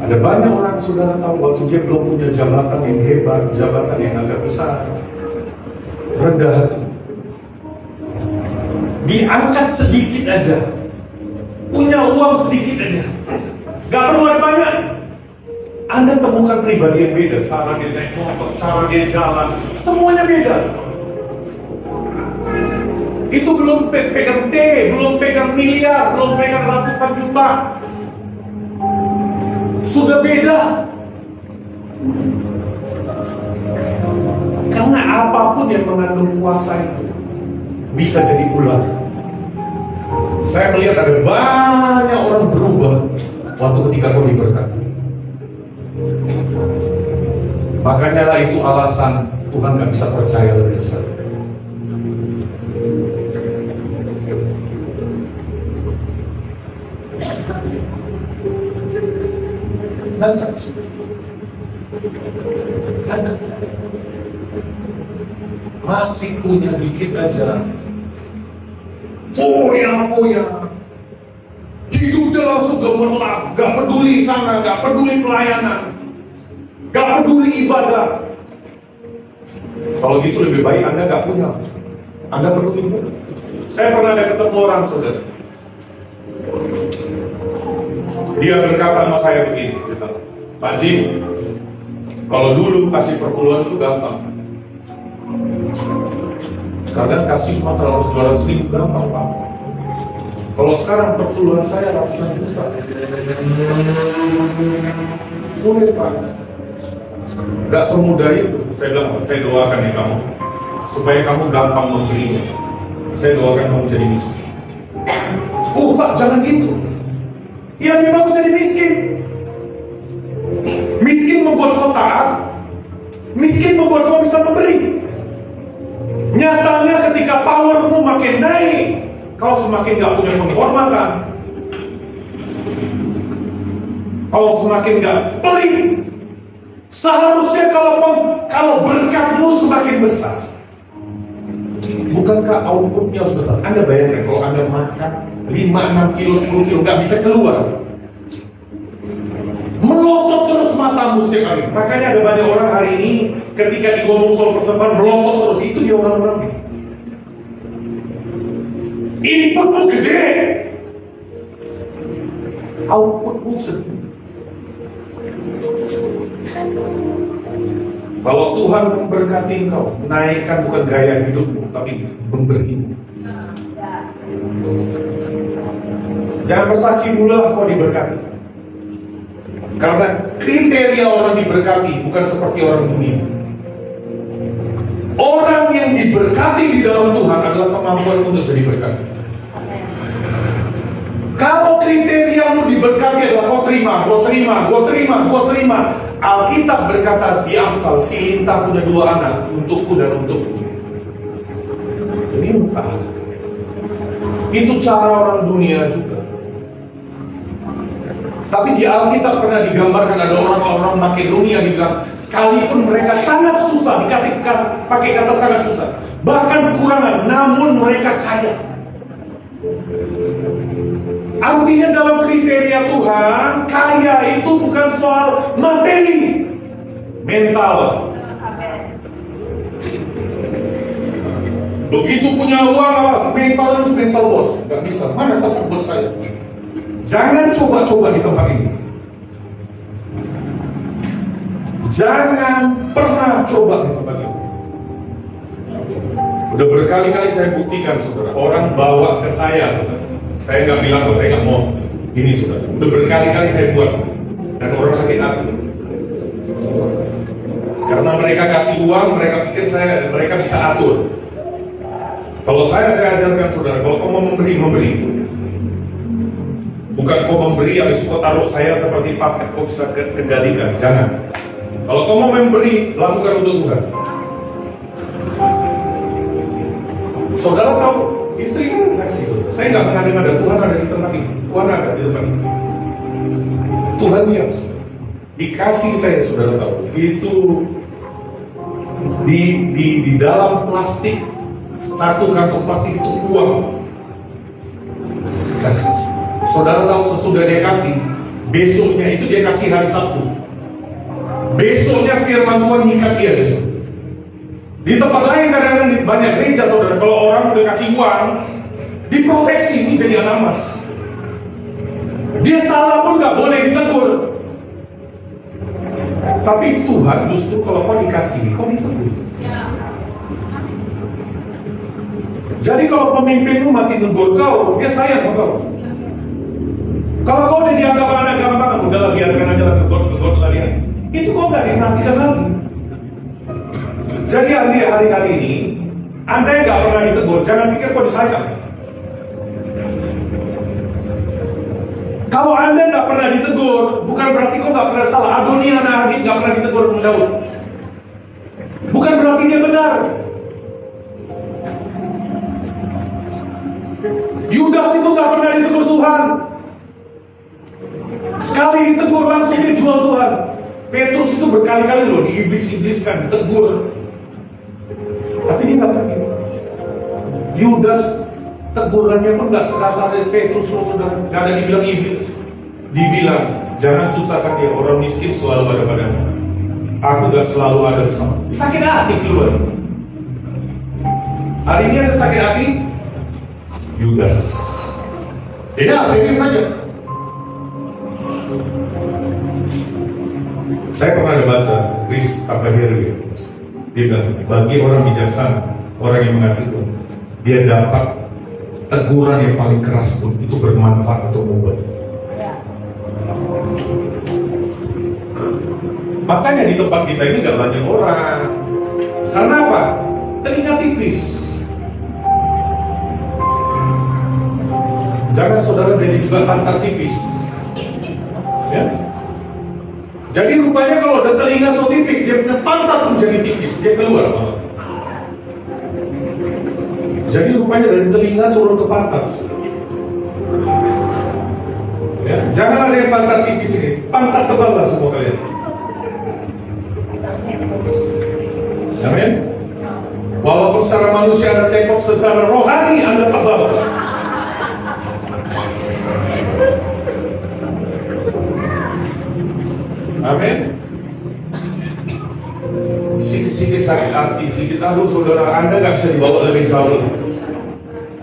S1: Ada banyak orang, saudara tahu, waktu dia belum punya jabatan yang hebat, jabatan yang agak besar, rendah hati, diangkat sedikit aja, punya uang sedikit aja, gak perlu ada banyak. Anda temukan pribadi yang beda, cara dia naik motor, cara dia jalan, semuanya beda. Itu belum pegang T, belum pegang miliar, belum pegang ratusan juta, sudah beda. Karena apapun yang mengandung kuasa itu bisa jadi ular. Saya melihat ada banyak orang berubah waktu ketika kau diberkati. Makanya lah itu alasan Tuhan gak bisa percaya lebih besar. Nangkap. Masih punya dikit aja. Foya. Hidupnya langsung gemerlap. Gak peduli sana, gak peduli pelayanan, gak peduli ibadah. Kalau gitu lebih baik Anda gak punya. Anda perlu ibadah. Saya pernah ada ketemu orang, saudara. Dia berkata sama saya begini, Pak Jim, kalau dulu kasih perpuluhan itu gampang. Kadang kasih cuma 100-200 ribu gampang, Pak. Kalau sekarang perpuluhan saya ratusan juta. Sulit, Pak. Gak semudah itu. Saya bilang, saya doakan ya kamu, supaya kamu gampang memberinya. Saya doakan kamu jadi miskin. Pak, jangan gitu. Ya memang jadi miskin. Miskin membuat kau taat. Miskin membuat kau bisa memberi. Nyatanya ketika powermu makin naik, kau semakin gak punya penghormatan. Kau semakin gak pelit. Seharusnya kalau berkatmu semakin besar. Bukankah outputnya harus besar? Anda bayangkan kalau Anda makan 5-6 kilo, 10 kilo gak bisa keluar. Melotot terus matamu setiap hari. Makanya ada banyak orang hari ini ketika ngomong soal persembahan melotot terus. Itu dia orang-orang ini. Inputmu gede, outputmu sedikit. Kalau Tuhan memberkati engkau, naikkan bukan gaya hidupmu, tapi memberimu. Jangan bersaksi mula kau diberkati. Karena kriteria orang diberkati bukan seperti orang dunia. Orang yang diberkati di dalam Tuhan adalah kemampuan untuk jadi berkat. Kalau kriteriamu diberkati adalah kau terima. Alkitab berkata di Amsal, si lintah punya 2 anak, untukku dan untukku. Lintah. Itu cara orang dunia juga. Tapi di Alkitab pernah digambarkan ada orang-orang Makedonia dibilang, sekalipun mereka sangat susah, dikatakan pakai kata sangat susah, bahkan kekurangan, namun mereka kaya. Artinya dalam kriteria Tuhan, kaya itu bukan soal materi, mental. Begitu punya uang, mental bos, gak bisa. Mana tempat buat saya? Jangan coba-coba di tempat ini. Jangan pernah coba di tempat ini. Udah berkali-kali saya buktikan, saudara. Orang bawa ke saya, saudara. Saya nggak bilang kalau saya nggak mau ini, saudara. Udah berkali-kali saya buat, dan orang sakit hati. Karena mereka kasih uang, mereka pikir mereka bisa atur. Kalau saya ajarkan, saudara, kalau kau mau memberi. Bukan kau memberi, habis itu kau taruh saya seperti paket, kau bisa kendalikan. Jangan. Kalau kau mau memberi, lakukan untuk Tuhan. Saudara tahu, istri saya saksi, saudara. Saya nggak pernah dengar ada Tuhan ada di tempat ini. Tuhan ada di tempat ini. Tuhan diam. Dikasih saya, saudara tahu. Itu di dalam plastik, satu kantong plastik itu uang. Dikasih. Saudara tahu sesudah dia kasih, besoknya itu dia kasih hari Sabtu. Besoknya firman Tuhan ngikat dia besok. Di tempat lain kadang-kadang di banyak gereja, saudara, kalau orang udah kasih uang, diproteksi, ini jadi anak emas. Dia salah pun nggak boleh ditegur. Tapi Tuhan justru kalau kau dikasih, kau ditegur. Jadi kalau pemimpinmu masih negur kau, dia sayang sama kau. Kalau kau udah dianggap anak gampang, udahlah biarkan aja lah tegur kalian. Itu kau nggak diperhatikan lagi. Jadi hari-hari ini, Anda yang nggak pernah ditegur, jangan pikir kau disayang. Kalau Anda nggak pernah ditegur, bukan berarti kau nggak pernah salah. Adonia anak Hagit nggak pernah ditegur oleh Daud. Bukan berarti dia benar. Yudas itu nggak pernah ditegur Tuhan. Sekali ditegur langsung dia jual Tuhan. Petrus itu berkali-kali loh diiblis-ibliskan, ditegur. Tapi dia nggak pergi. Yudas tegurannya pun nggak sekasar dari Petrus loh, saudara. Nggak ada dibilang iblis. Dibilang jangan susahkan dia, orang miskin selalu ada padamu. Aku nggak selalu ada bersama. Sakit hati keluar. Hari ini ada sakit hati. Yudas. Tidak, serius saja. Saya pernah ada baca Chris Takahiri. Dia bilang, bagi orang bijaksana, orang yang mengasihi Tuhan, dia dapat teguran yang paling keras pun itu bermanfaat untuk membuat. Makanya di tempat kita ini gak banyak orang. Karena apa? Telinga tipis. Jangan saudara jadi juga pantat tipis. Ya. Jadi rupanya kalau ada telinga so tipis, dia punya pantat pun jadi tipis, dia keluar. Jadi rupanya dari telinga turun ke pantat. Ya. Jangan ada yang pantat tipis ini, pantat tebal lah semua kalian. Amin. Walaupun secara manusia Anda tembok, secara rohani Anda tebal. Amin. Sikit-sikit sakit hati, sikit aduh saudara, Anda nggak bisa dibawa lebih jauh.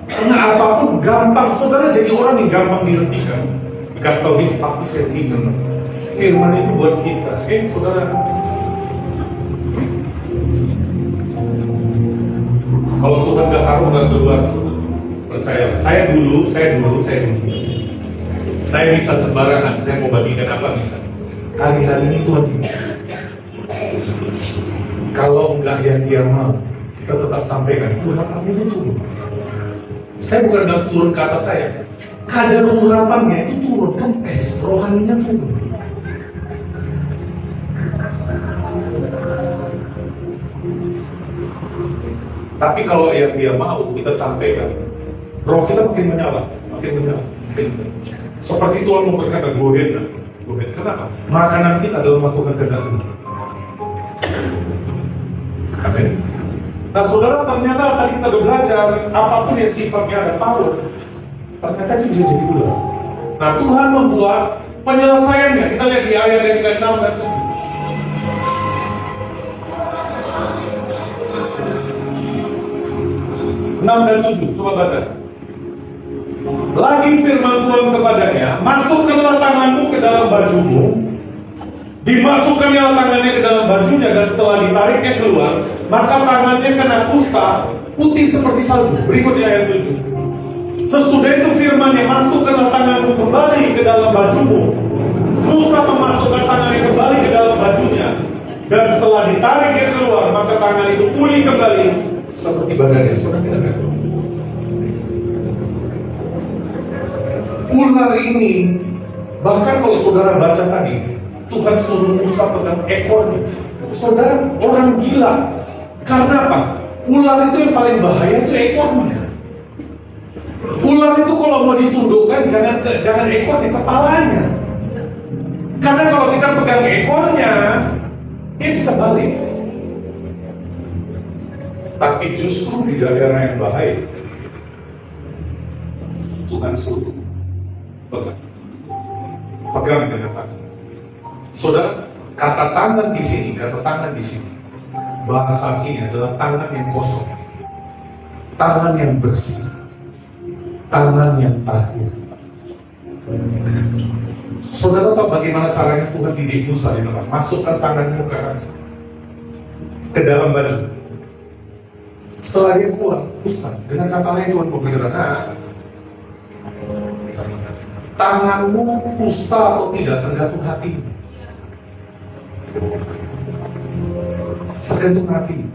S1: Karena apapun gampang, saudara jadi orang yang gampang dihentikan. Dikasih tahu ini, tapi saya tinggal. Firman itu buat kita, saudara. Kalau Tuhan nggak taruh nggak keluar, percaya. Saya dulu. Saya bisa sembarangan, saya mau bagikan apa bisa. Hari-hari ini Tuhan tidak. Kalau enggak yang dia mau, kita tetap sampaikan. Urapannya itu turun. Saya bukan bilang turun ke atas saya. Kadar urapannya itu turun, kempes, rohaninya turun. Tapi kalau yang dia mau kita sampaikan, roh kita makin menyala. Seperti Tuhan mau berkata, go ahead. Kenapa? Makanan kita adalah melakukan kehendak Tuhan. Amin. Nah saudara, ternyata tadi kita udah belajar, apapun yang sifatnya ada power, ternyata itu bisa jadi ular. Nah Tuhan membuat penyelesaiannya. Kita lihat di ayat yang ke-6 dan 7. 6 dan 7, coba baca. Lagi firman Tuhan kepadanya, masukkanlah tanganmu ke dalam bajumu. Dimasukkannya tangannya ke dalam bajunya, dan setelah ditariknya keluar, maka tangannya kena kusta putih seperti salju. Berikutnya ayat 7. Sesudah itu firman-Nya, masukkanlah tanganmu kembali ke dalam bajumu. Musa memasukkan tangannya kembali ke dalam bajunya, dan setelah ditariknya keluar, maka tangan itu pulih kembali seperti badannya. Saudara tidak tahu. Ular ini, bahkan kalau saudara baca tadi, Tuhan suruh Musa pegang ekornya. Saudara, orang gila. Karena apa? Ular itu yang paling bahaya itu ekornya. Ular itu kalau mau ditundukkan, jangan ekornya, kepalanya. Karena kalau kita pegang ekornya, dia bisa balik. Tapi justru di daerah yang bahaya, Tuhan suruh pegang dengan tangan. Saudara, kata tangan di sini, bahasa sini adalah tangan yang kosong, tangan yang bersih, tangan yang tahir. Saudara tahu bagaimana caranya Tuhan didik Musa di depan? Masukkan tanganmu ke dalam baju. Setelah dia keluar, Ustaz, dengan kata lain Tuhan berkata, tanganmu kusta atau tidak tergantung hatimu. Tergantung hati.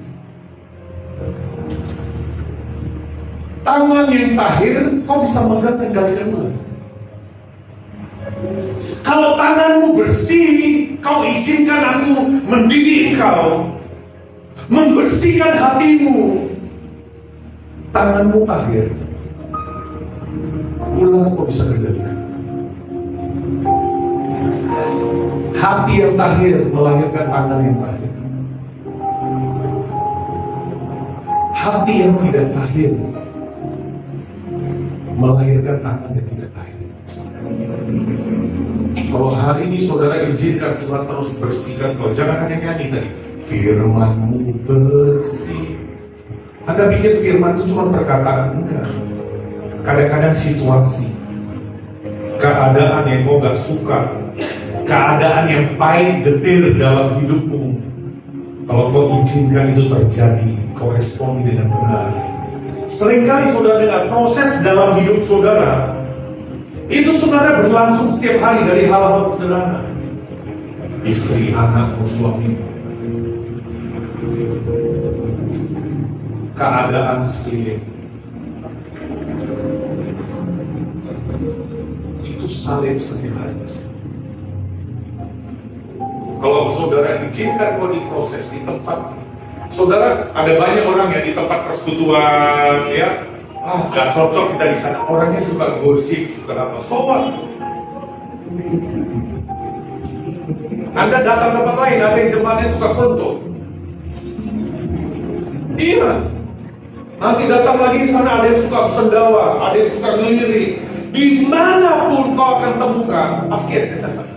S1: Tangan yang tahir, kau bisa mengendalikan dulu. Kalau tanganmu bersih, kau izinkan aku mendidik engkau, membersihkan hatimu. Tanganmu tahir, ular kau bisa kendalikan. Hati yang tahir melahirkan tangan yang tahir. Hati yang tidak tahir melahirkan tangan yang tidak tahir. Kalau hari ini saudara izinkan Tuhan terus bersihkan kau, jangan hanya nyanyi tadi, firman-Mu bersih. Anda pikir firman itu cuma perkataan? Enggak. Kadang-kadang situasi, keadaan yang kau gak suka, keadaan yang pahit getir dalam hidupmu, kalau kau izinkan itu terjadi, kau respon dengan benar. Seringkali saudara dengar proses dalam hidup saudara itu sebenarnya berlangsung setiap hari dari hal-hal sederhana. Istri, anak, suami, keadaan sekeliling, itu salib setiap hari. Kalau saudara izinkan kau diproses di tempat, saudara, ada banyak orang yang di tempat persekutuan, ya, gak cocok kita di sana. Orangnya suka gosip, suka apa? Sobat. Anda datang ke tempat lain, ada yang jemaatnya suka konto. Iya. Nanti datang lagi di sana, ada yang suka sendawa, ada yang suka ngelirik. Dimanapun kau akan temukan, pasti ada kecacat.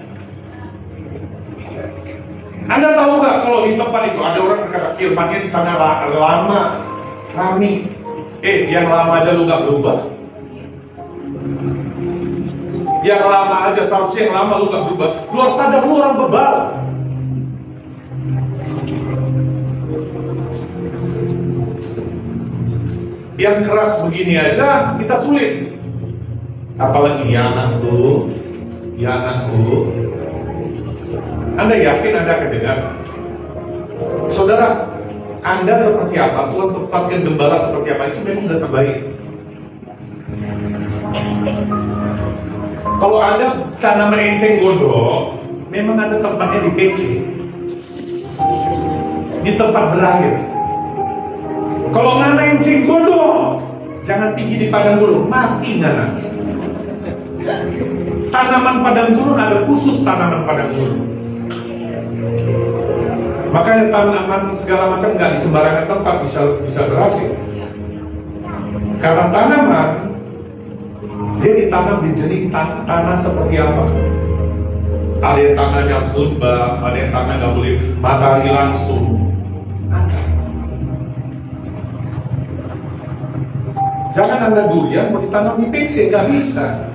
S1: Anda tahu nggak kalau di tempat itu ada orang berkata firmannya di sana lama, rami. Yang lama aja lu nggak berubah. Yang lama aja, seharusnya yang lama lu nggak berubah. Lu harus sadar lu orang bebal. Yang keras begini aja kita sulit. Apalagi ya anakku, ya anakku. Anda yakin Anda akan dengar? Saudara, Anda seperti apa, Tuhan tempatkan gembala seperti apa, itu memang sudah terbaik. Kalau Anda tanaman enceng gondok, memang Anda tempatnya di PC, di tempat berakhir. Kalau ngana enceng gondok, jangan tinggi di padang gurun, mati ngana. Tanaman padang gurun ada khusus tanaman padang gurun. Makanya tanaman segala macam nggak di sembarangan tempat bisa berhasil. Karena tanaman dia ditanam di jenis tanah seperti apa. Ada yang tanahnya sumba, ada yang tanah nggak boleh matahari langsung. Jangan Anda durian mau ditanam di PC, nggak bisa.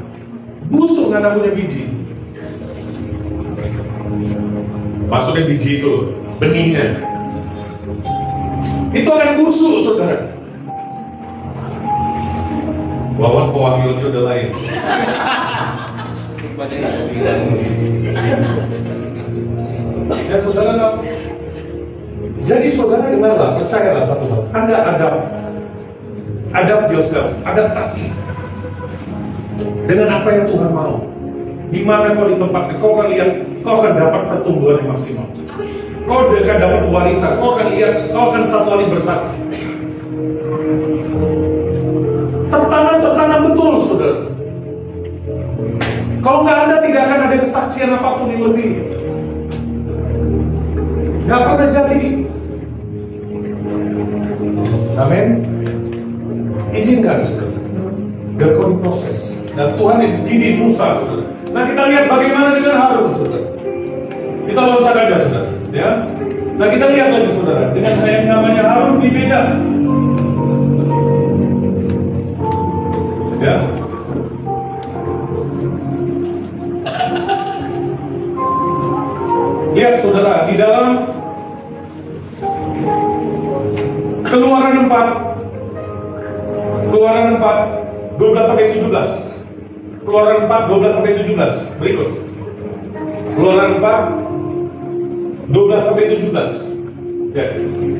S1: Busuk nggak punya biji. Maksudnya biji itu benihnya itu akan busuk, saudara. Wawan pewahyuannya udah lain. Ya saudara, jadi saudara dengarlah, percayalah satu hal. Anda adapt yourself, adaptasi dengan apa yang Tuhan mau. Di mana kau ditempatkan, kau akan lihat, kau akan dapat pertumbuhan yang maksimal. Kau akan dapat warisan, kau akan lihat, kau akan satu kali bersaksi. Tertanam betul, saudara. Kalau nggak Anda tidak akan ada kesaksian apapun yang lebih. Nggak pernah jadi. Amin. Izinkan, saudara. Biar kau diproses. Dan Tuhan yang didik Musa, saudara. Nah kita lihat bagaimana dengan Harun, saudara. Kita loncat aja, saudara. Ya. Nah kita lihat lagi, saudara. Dengan yang namanya Harun ini beda. Ya. Lihat, saudara, di dalam Keluaran 4 12 sampai 17. Keluaran 4 12 sampai 17. Berikut. Keluaran 4 12 sampai 17. Ya.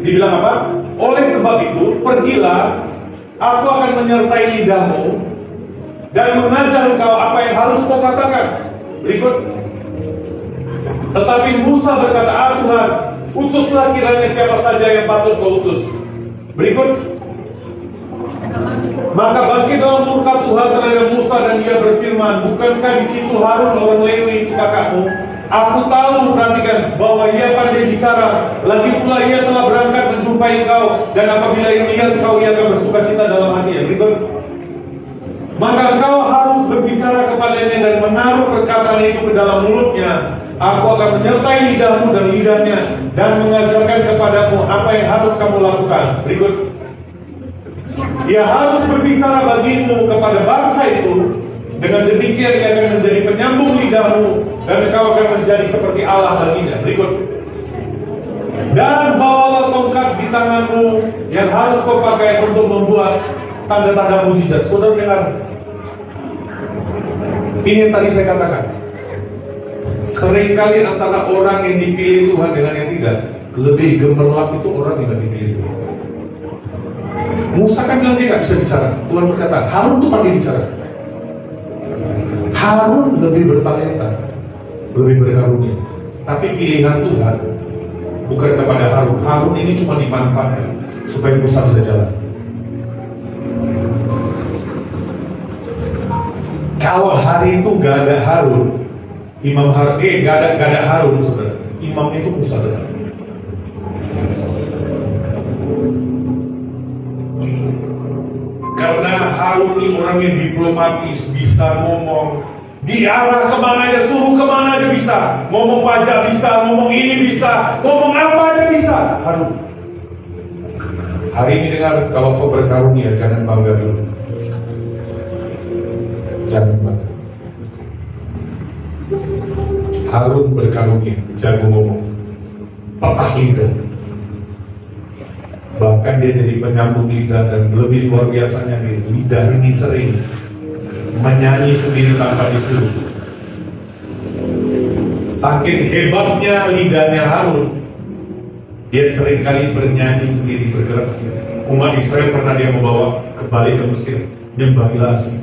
S1: Dibilang apa? Oleh sebab itu, pergilah, aku akan menyertai lidahmu dan mengajar engkau apa yang harus kau katakan. Berikut. Tetapi Musa berkata, Tuhan, utuslah kiranya siapa saja yang patut kau utus. Berikut. Maka bangkitlah murka Tuhan terhadap Musa dan dia berfirman, bukankah di situ Harun orang Lewi itu kakakmu? Aku tahu, perhatikan, bahwa ia pandai bicara. Lagi pula ia telah berangkat menjumpai kau, dan apabila ia melihat kau, ia akan bersukacita dalam hatinya. Berikut. Maka engkau harus berbicara kepadanya dan menaruh perkataan itu ke dalam mulutnya. Aku akan menyertai lidahmu dan lidahnya, dan mengajarkan kepadamu apa yang harus kamu lakukan. Berikut. Dia harus berbicara bagimu kepada bangsa itu. Dengan demikian ia akan menjadi penyambung lidahmu, dan engkau akan menjadi seperti Allah baginya. Berikut. Dan bawalah tongkat di tanganmu yang harus kau pakai untuk membuat tanda-tanda mujizat. Saudara dengar, ini yang tadi saya katakan. Seringkali antara orang yang dipilih Tuhan dengan yang tidak, lebih gemerlap itu orang yang tidak dipilih Tuhan. Musa kan bilang dia nggak bisa bicara. Tuhan berkata, Harun tuh pandai bicara. Harun lebih bertalenta, lebih berkarunia. Tapi pilihan Tuhan bukan kepada Harun. Harun ini cuma dimanfaatkan supaya Musa bisa jalan. Kalau hari itu gak ada Harun, gak ada Harun, saudara. Imam itu Musa tetap. Karena Harun ini orang yang diplomatis, bisa ngomong, diarah kemana aja, suruh kemana aja bisa. Ngomong pajak bisa, ngomong ini bisa, ngomong apa aja bisa. Harun. Hari ini dengar, kalau kau berkarunia, jangan bangga dulu. Jangan bangga. Harun berkarunia, jago ngomong, patah lidah. Bahkan dia jadi penyambung lidah, dan lebih luar biasanya nih, lidah ini sering menyanyi sendiri tanpa disuruh. Saking hebatnya lidahnya Harun, dia sering kali bernyanyi sendiri, bergerak sendiri. Umat Israel pernah dia membawa kembali ke Mesir, nyembah Ilasi.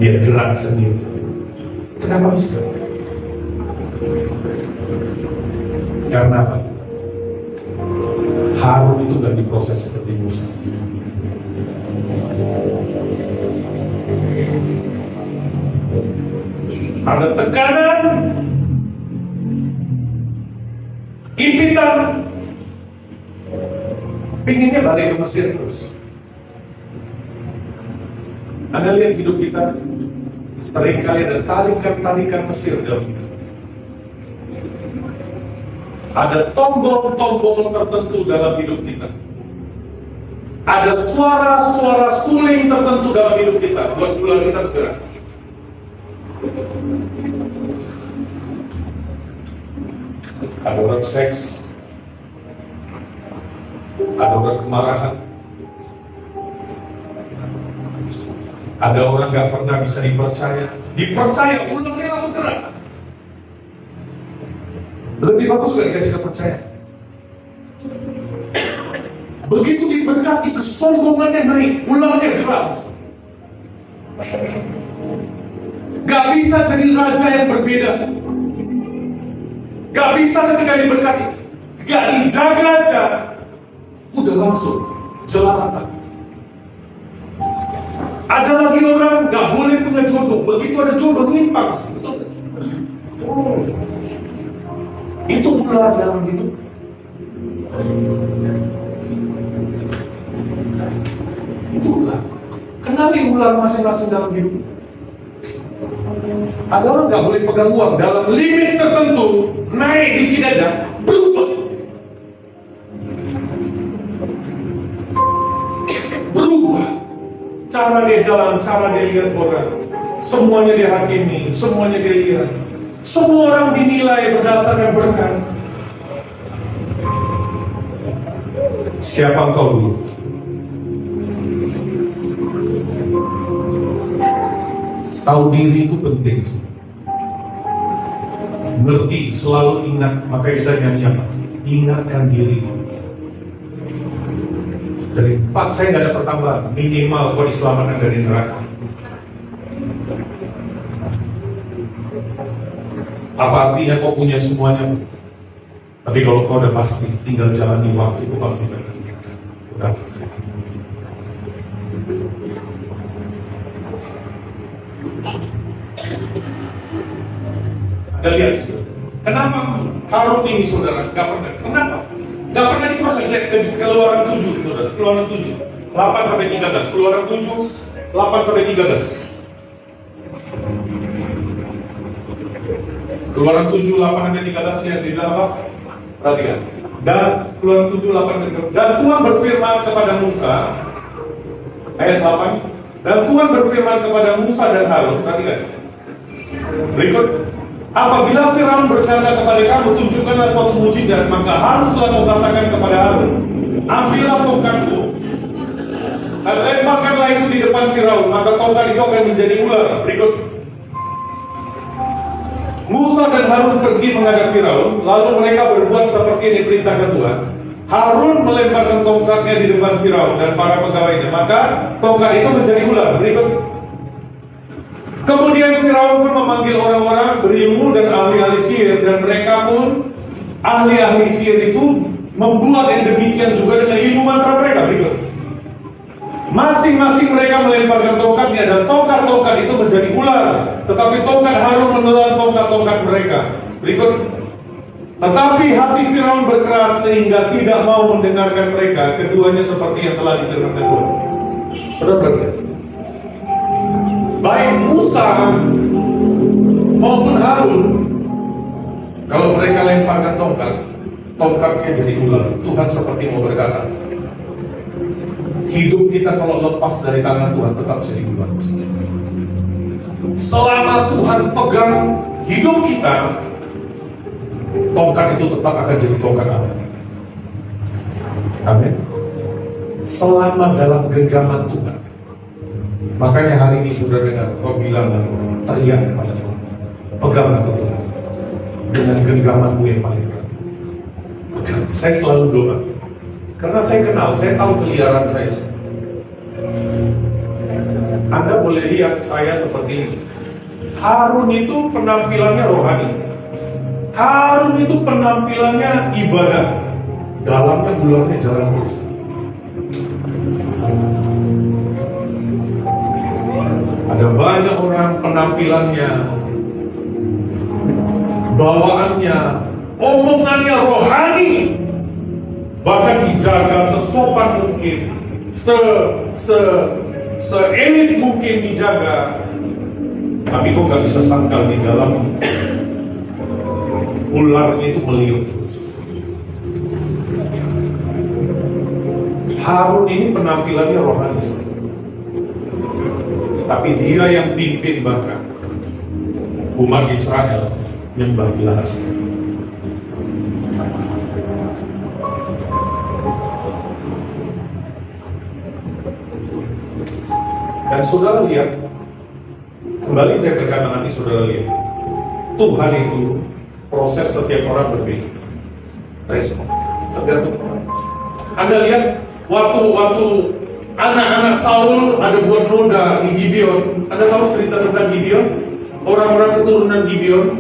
S1: Dia gerak sendiri. Kenapa bisa? Karena apa? Harun itu gak diproses seperti Musa. Ada tekanan, impitan, pinginnya balik ke Mesir terus. Anda lihat hidup kita, seringkali ada tarikan-tarikan Mesir dalam hidup. Ada tombol-tombol tertentu dalam hidup kita. Ada suara-suara suling tertentu dalam hidup kita, buat gula kita bergerak. Ada orang seks, ada orang kemarahan, ada orang gak pernah bisa dipercaya, ulangnya langsung gerak. Lebih bagus gak dikasih kepercayaan. Begitu diberkati, kesombongannya naik, ulangnya gerak. Gak bisa jadi raja yang berbeda. Gak bisa ketika diberkati, gak dijaga aja, udah langsung jelalatan. Ada lagi orang gak boleh punya jodoh, begitu ada jodoh nyimpang. Betul? Itu ular dalam hidup. Itu ular. Kenali ular masing-masing dalam hidup. Ada orang gak boleh pegang uang dalam limit tertentu, naik dikit aja, berubah. Berubah. Cara dia jalan, cara dia lihat orang, semuanya dia hakimi, semuanya dia lihat. Semua orang dinilai berdasarkan berkat. Siapa engkau dulu? Tahu diri itu penting. Ngerti, selalu ingat. Maka kita nyanyi apa? Ingatkan diri. Dari 4 saya nggak ada pertambahan. Minimal kau diselamatkan dari neraka. Apa artinya kau punya semuanya? Tapi kalau kau udah pasti, tinggal jalani waktu, itu pasti benar. Udah. Anda lihat, kenapa Harun ini saudara? Gak pernah. Kenapa? Gak pernah diproses. Lihat Keluaran 7, saudara. Keluaran 7, 8 sampai 13. Keluaran 7, 8 sampai 13. Keluaran 7, 8 sampai 13 yang di dalam apa? Perhatikan. Dan Keluaran 7, 8 sampai 13. Dan Tuhan berfirman kepada Musa, ayat 8. Dan Tuhan berfirman kepada Musa dan Harun, perhatikan. Berikut. Apabila Firaun berkata kepada kamu, tunjukkanlah suatu mujizat, maka haruslah kau katakan kepada Harun, ambillah tongkatmu dan lemparkanlah itu di depan Firaun, maka tongkat itu akan menjadi ular. Berikut. Musa dan Harun pergi menghadap Firaun, lalu mereka berbuat seperti yang diperintahkan Tuhan. Harun melemparkan tongkatnya di depan Firaun dan para pegawainya, maka tongkat itu menjadi ular. Berikut. Kemudian Firaun pun memanggil orang-orang berilmu dan ahli-ahli sihir, dan mereka pun ahli-ahli sihir itu membuat yang demikian juga dengan ilmu mantra mereka. Berikut. Masing-masing mereka melemparkan tongkatnya dan tongkat-tongkat itu menjadi ular, tetapi tongkat Harun menelan tongkat-tongkat mereka. Berikut. Tetapi hati Firaun berkeras sehingga tidak mau mendengarkan mereka, keduanya seperti yang telah difirmankan Tuhan. Saudara perhatikan. Baik Musa maupun Harun, kalau mereka lemparkan tongkatnya jadi ular. Tuhan seperti mau berkata, hidup kita kalau lepas dari tangan Tuhan tetap jadi ular. Selama Tuhan pegang hidup kita, tongkat itu tetap akan jadi tongkat Allah. Amin. Selama dalam genggaman Tuhan. Makanya hari ini sudah dengar kau bilang dan teriak kepada Tuhan, peganglah ke Tuhan dengan genggamanmu yang paling kuat. Saya selalu doa karena saya kenal, saya tahu keliaran saya. Anda boleh lihat saya seperti ini. Harun itu penampilannya rohani. Harun itu penampilannya ibadah, dalamnya bulannya jalan terus. Ada banyak orang penampilannya, bawaannya, omongannya rohani, bahkan dijaga sesopan mungkin, se-elit mungkin dijaga, tapi kok nggak bisa sangkal di dalam ularnya itu meliuk terus. Harun ini penampilannya rohani, tapi dia yang pimpin bahkan umat Israel nyembah Ilaas. Dan saudara lihat, kembali saya berkata nanti saudara lihat, Tuhan itu proses setiap orang berbeda, respon tergantung orang. Anda lihat waktu anak-anak Saul ada buat noda di Gibeon. Anda tahu cerita tentang Gibeon? Orang-orang keturunan Gibeon,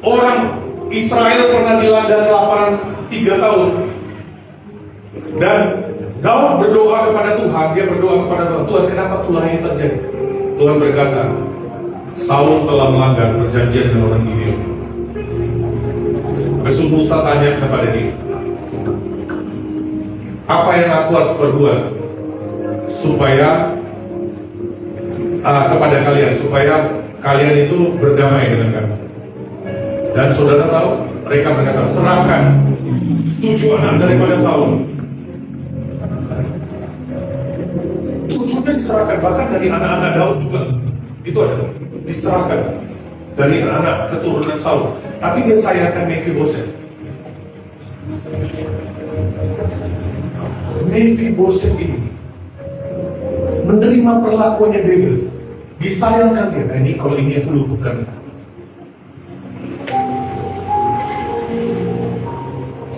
S1: orang Israel pernah dilanda kelaparan 3 tahun. Dan Daud berdoa kepada Tuhan. Dia berdoa kepada Tuhan, Tuhan kenapa tulah ini terjadi? Tuhan berkata, Saul telah melanggar perjanjian dengan orang Gibeon. Besok Musa tanya kepada dia, apa yang aku harus berbuat supaya kepada kalian, supaya kalian itu berdamai dengan kami? Dan saudara tahu, mereka berkata, serahkan 7 anak daripada Saul. 7-nya diserahkan, bahkan dari anak-anak Daud juga itu ada diserahkan dari anak keturunan Saul. Tapi dia sayangkan Mephiboset. Mephiboset ini menerima perlakuannya beda, disayangkan dia. Nah, ini kalau ini aku luputkan.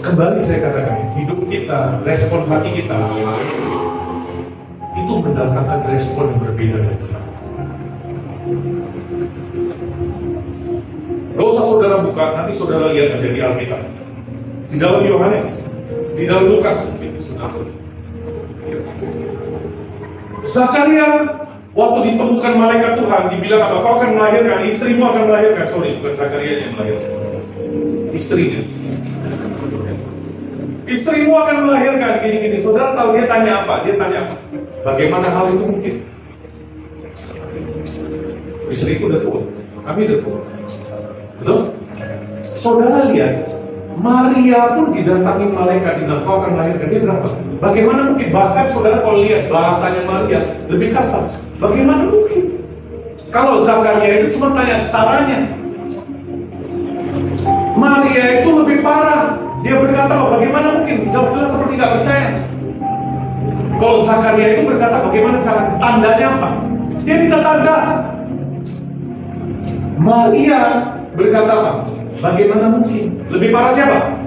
S1: Kembali saya katakan, hidup kita, respon hati kita itu mendatangkan respon yang berbeda dari Tuhan. Gak usah saudara buka, nanti saudara lihat aja di Alkitab. Di dalam Yohanes, di dalam Lukas, Zakaria waktu ditemukan malaikat Tuhan, dibilang apa? Kau akan melahirkan, istrimu akan melahirkan. Sorry, bukan Zakaria yang melahirkan, istrinya. Istrimu akan melahirkan, gini-gini. Saudara tahu dia tanya apa? Dia tanya apa? Bagaimana hal itu mungkin? Istriku udah tua, kami udah tua. Betul? Saudara lihat, Maria pun didatangi malaikat, kau akan melahirkan. Dia berapa? Bagaimana mungkin? Bahkan saudara kalau lihat bahasanya Maria lebih kasar. Bagaimana mungkin? Kalau Zakaria itu cuma tanya caranya, Maria itu lebih parah. Dia berkata, bagaimana mungkin? Jelas-jelas seperti tidak percaya. Kalau Zakaria itu berkata, bagaimana cara? Tandanya apa? Dia minta tanda. Maria berkata apa? Bagaimana mungkin? Lebih parah siapa?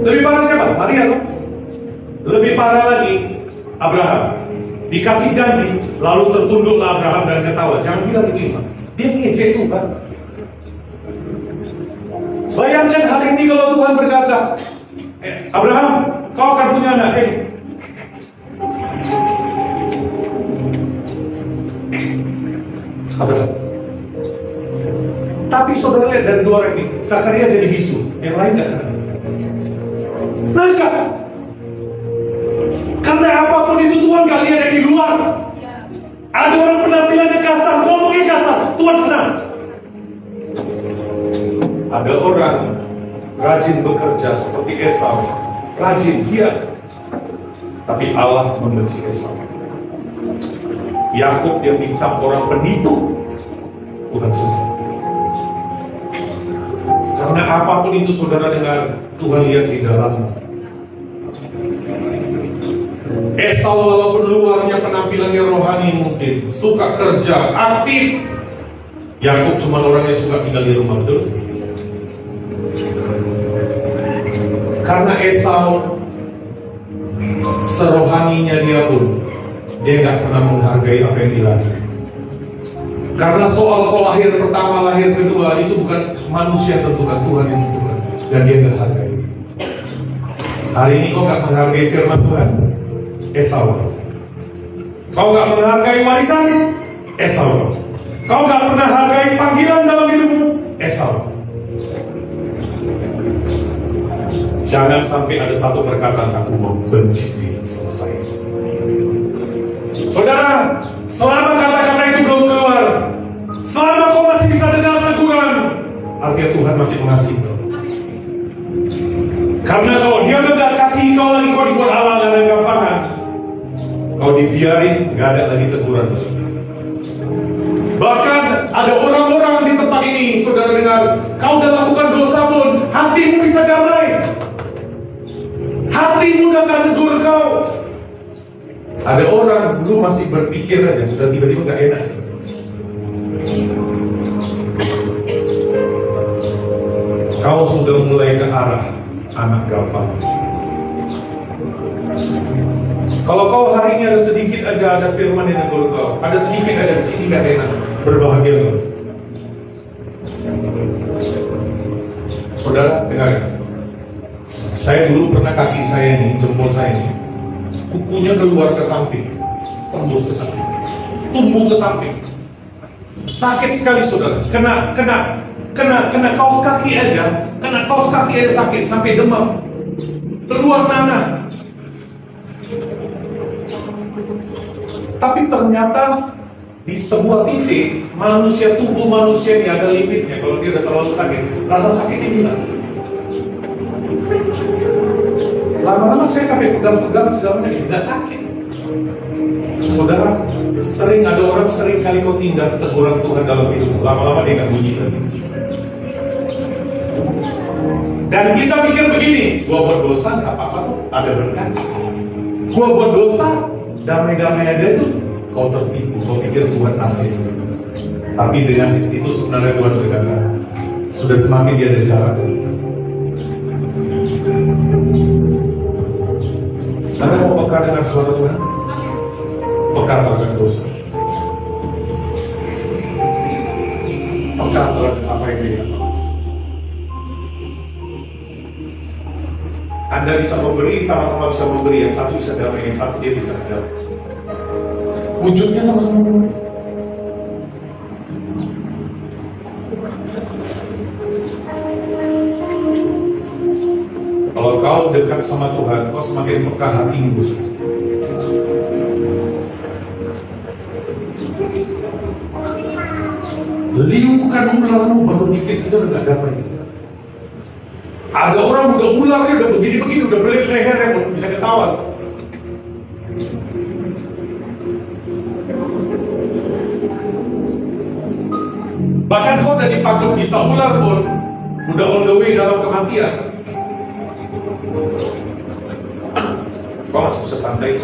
S1: Lebih parah siapa? Maria tuh. Lebih parah lagi Abraham. Dikasih janji, lalu tertunduklah Abraham dan ketawa. Jangan bilang begini, dia ngejek Tuhan. Bayangkan hari ini kalau Tuhan berkata, Abraham, kau akan punya anak. Abraham. Tapi saudara lihat dari dua orang ini, Zakaria jadi bisu, yang lain gak kena. Naikkan. Karena apapun itu Tuhan gak lihat dari luar. Ada orang penampilannya kasar, ngomongnya kasar, Tuhan senang. Ada orang rajin bekerja seperti Esau, rajin giat, tapi Allah membenci Esau. Yakub yang dicap orang penipu, Tuhan senang. Karena apapun itu saudara dengar, Tuhan lihat di dalammu. Esau walaupun luarnya penampilannya rohani mungkin, suka kerja, aktif. Yakub cuma orang yang suka tinggal di rumah, betul? Karena Esau serohaninya dia pun, dia nggak pernah menghargai apa yang dilahirkan. Karena soal kau lahir pertama, lahir kedua, itu bukan manusia yang tentukan, Tuhan yang tentukan. Dan dia nggak hargai. Hari ini kau nggak menghargai firman Tuhan, Esau. Kau nggak menghargai warisan, Esau. Kau nggak pernah hargai panggilan dalam hidupmu, Esau. Jangan sampai ada satu perkataan aku membenci dia, selesai. Saudara, selama kata-kata itu belum keluar, selama kau masih bisa dengar teguran, artinya Tuhan masih mengasihi kau. Karena kalau dia udah gak kasih kau lagi, kau dibuat halal dan gampangan, kau dibiarin, gak ada lagi teguran. Bahkan ada orang-orang di tempat ini, saudara dengar, kau udah lakukan dosa pun, hatimu bisa damai. Hatimu udah gak negur kau. Ada orang dulu masih berpikir aja, sudah tiba-tiba gak enak sih. Kau sudah mulai ke arah anak gampang. Kalau kau hari ini ada sedikit aja ada firman yang negur kau, ada sedikit aja di sini gak enak, berbahagia kau. Saudara, dengar. Saya dulu pernah kaki saya ini, jempol saya ini, kukunya keluar ke samping, tembus ke samping, tumbuh ke samping. Sakit sekali saudara, kena kaos kaki aja, sakit sampai demam, keluar nanah. Tapi ternyata di sebuah titik tubuh manusia ini ada limitnya. Kalau dia udah terlalu sakit, rasa sakitnya hilang. Lama-lama saya sampai pegang-pegang segalanya, nggak sakit. Saudara, ada orang sering kali kau tindas teguran Tuhan dalam hidup, lama-lama dia nggak bunyi lagi. Dan kita pikir begini, gua buat dosa nggak apa-apa tuh, ada berkat. Gua buat dosa, damai-damai aja itu, kau tertipu, kau pikir Tuhan asli. Tapi dengan itu sebenarnya Tuhan berkata, sudah semakin dia ada jarak. Anda mau peka dengan suara Tuhan? Peka terhadap dosa. Peka terhadap Anda bisa memberi, sama-sama bisa memberi. Yang satu bisa damai, yang satu dia bisa damai. Wujudnya sama-sama memberi. Kalau kau dekat sama Tuhan, kau semakin peka hatimu. Liukan ularmu baru dikit saja udah gak damai. Ada orang udah ularnya udah begini-begini, udah belit lehernya, belum bisa ketawa. Bahkan kau udah dipakai bisa ular pun, udah on the way dalam kematian. Kau masih bisa santai.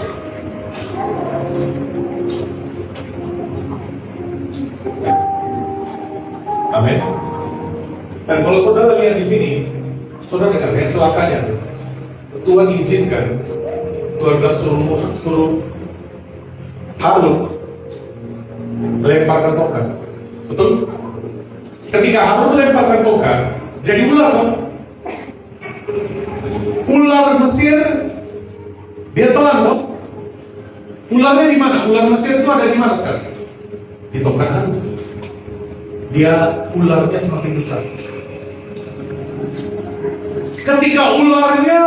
S1: Amin. Dan kalau saudara lihat di sini, saudara dengar yang celakanya, Tuhan izinkan, Tuhan bilang suruh Harun melemparkan tongkat, betul? Ketika Harun melemparkan tongkat, jadi ular kan? Ular Mesir dia telan toh? Ularnya di mana? Ular Mesir itu ada di mana sekarang? Di tongkat Harun. Dia ularnya semakin besar. Ketika ularnya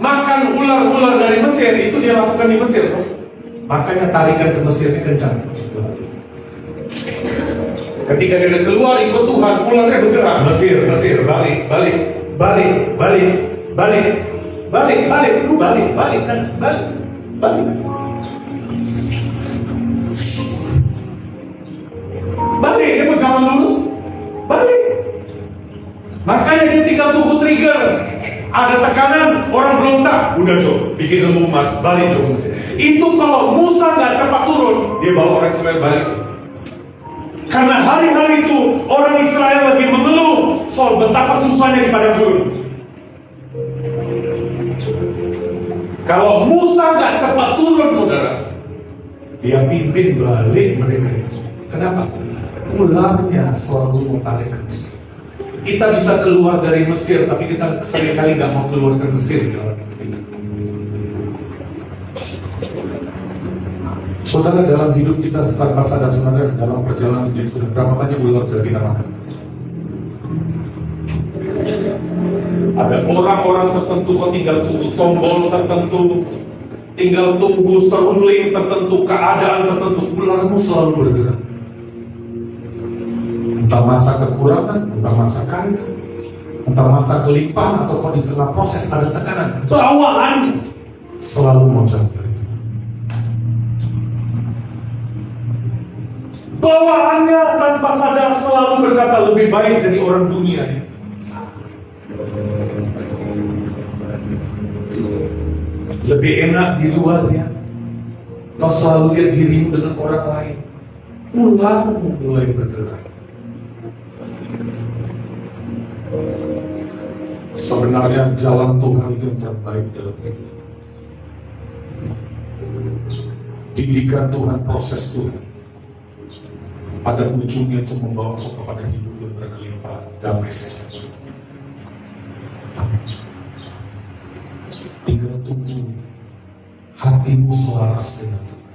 S1: makan ular-ular dari Mesir, itu dia lakukan di Mesir, makanya tarikan ke Mesirnya kencang. Ketika dia keluar ikut Tuhan, ularnya bergerak. Mesir, balik, lu balik sana, balik. Balik, dia mau jalan lurus, balik. Makanya dia tinggal tunggu trigger. Ada tekanan, orang berontak. Udah coba, bikin lembu emas, balik coba Mesir. Itu kalau Musa nggak cepat turun, dia bawa orang Israel balik. Karena hari-hari itu orang Israel lagi mengeluh soal betapa susahnya di padang gurun. Kalau Musa nggak cepat turun, saudara, dia pimpin balik mereka. Kenapa? Ularnya selalu menarik ke Mesir. Kita bisa keluar dari Mesir, tapi kita seringkali nggak mau keluar dari Mesir dalam hidup kita. Saudara, dalam hidup kita tanpa sadar, saudara, dalam perjalanan hidup kita, berapa banyak ular sudah kita makan? Ada orang-orang tertentu, kok tinggal tunggu tombol tertentu, tinggal tunggu seruling tertentu, keadaan tertentu, ularmu selalu bergerak. Entah masa kekurangan, entah masa kaya, entah masa kelimpahan, atau kalau di tengah proses ada tekanan, bawaannya selalu mau jauh dari itu. Bawaannya tanpa sadar selalu berkata lebih baik jadi orang dunia. Lebih enak di luarnya. Kau selalu lihat dirimu dengan orang lain. Ularmu mulai bergerak. Sebenarnya jalan Tuhan itu yang terbaik dalam hidup. Didikan Tuhan, proses Tuhan, pada ujungnya itu membawa kau kepada hidup yang berlimpah, damai sejahtera. Tinggal tunggu hatimu selaras dengan Tuhan.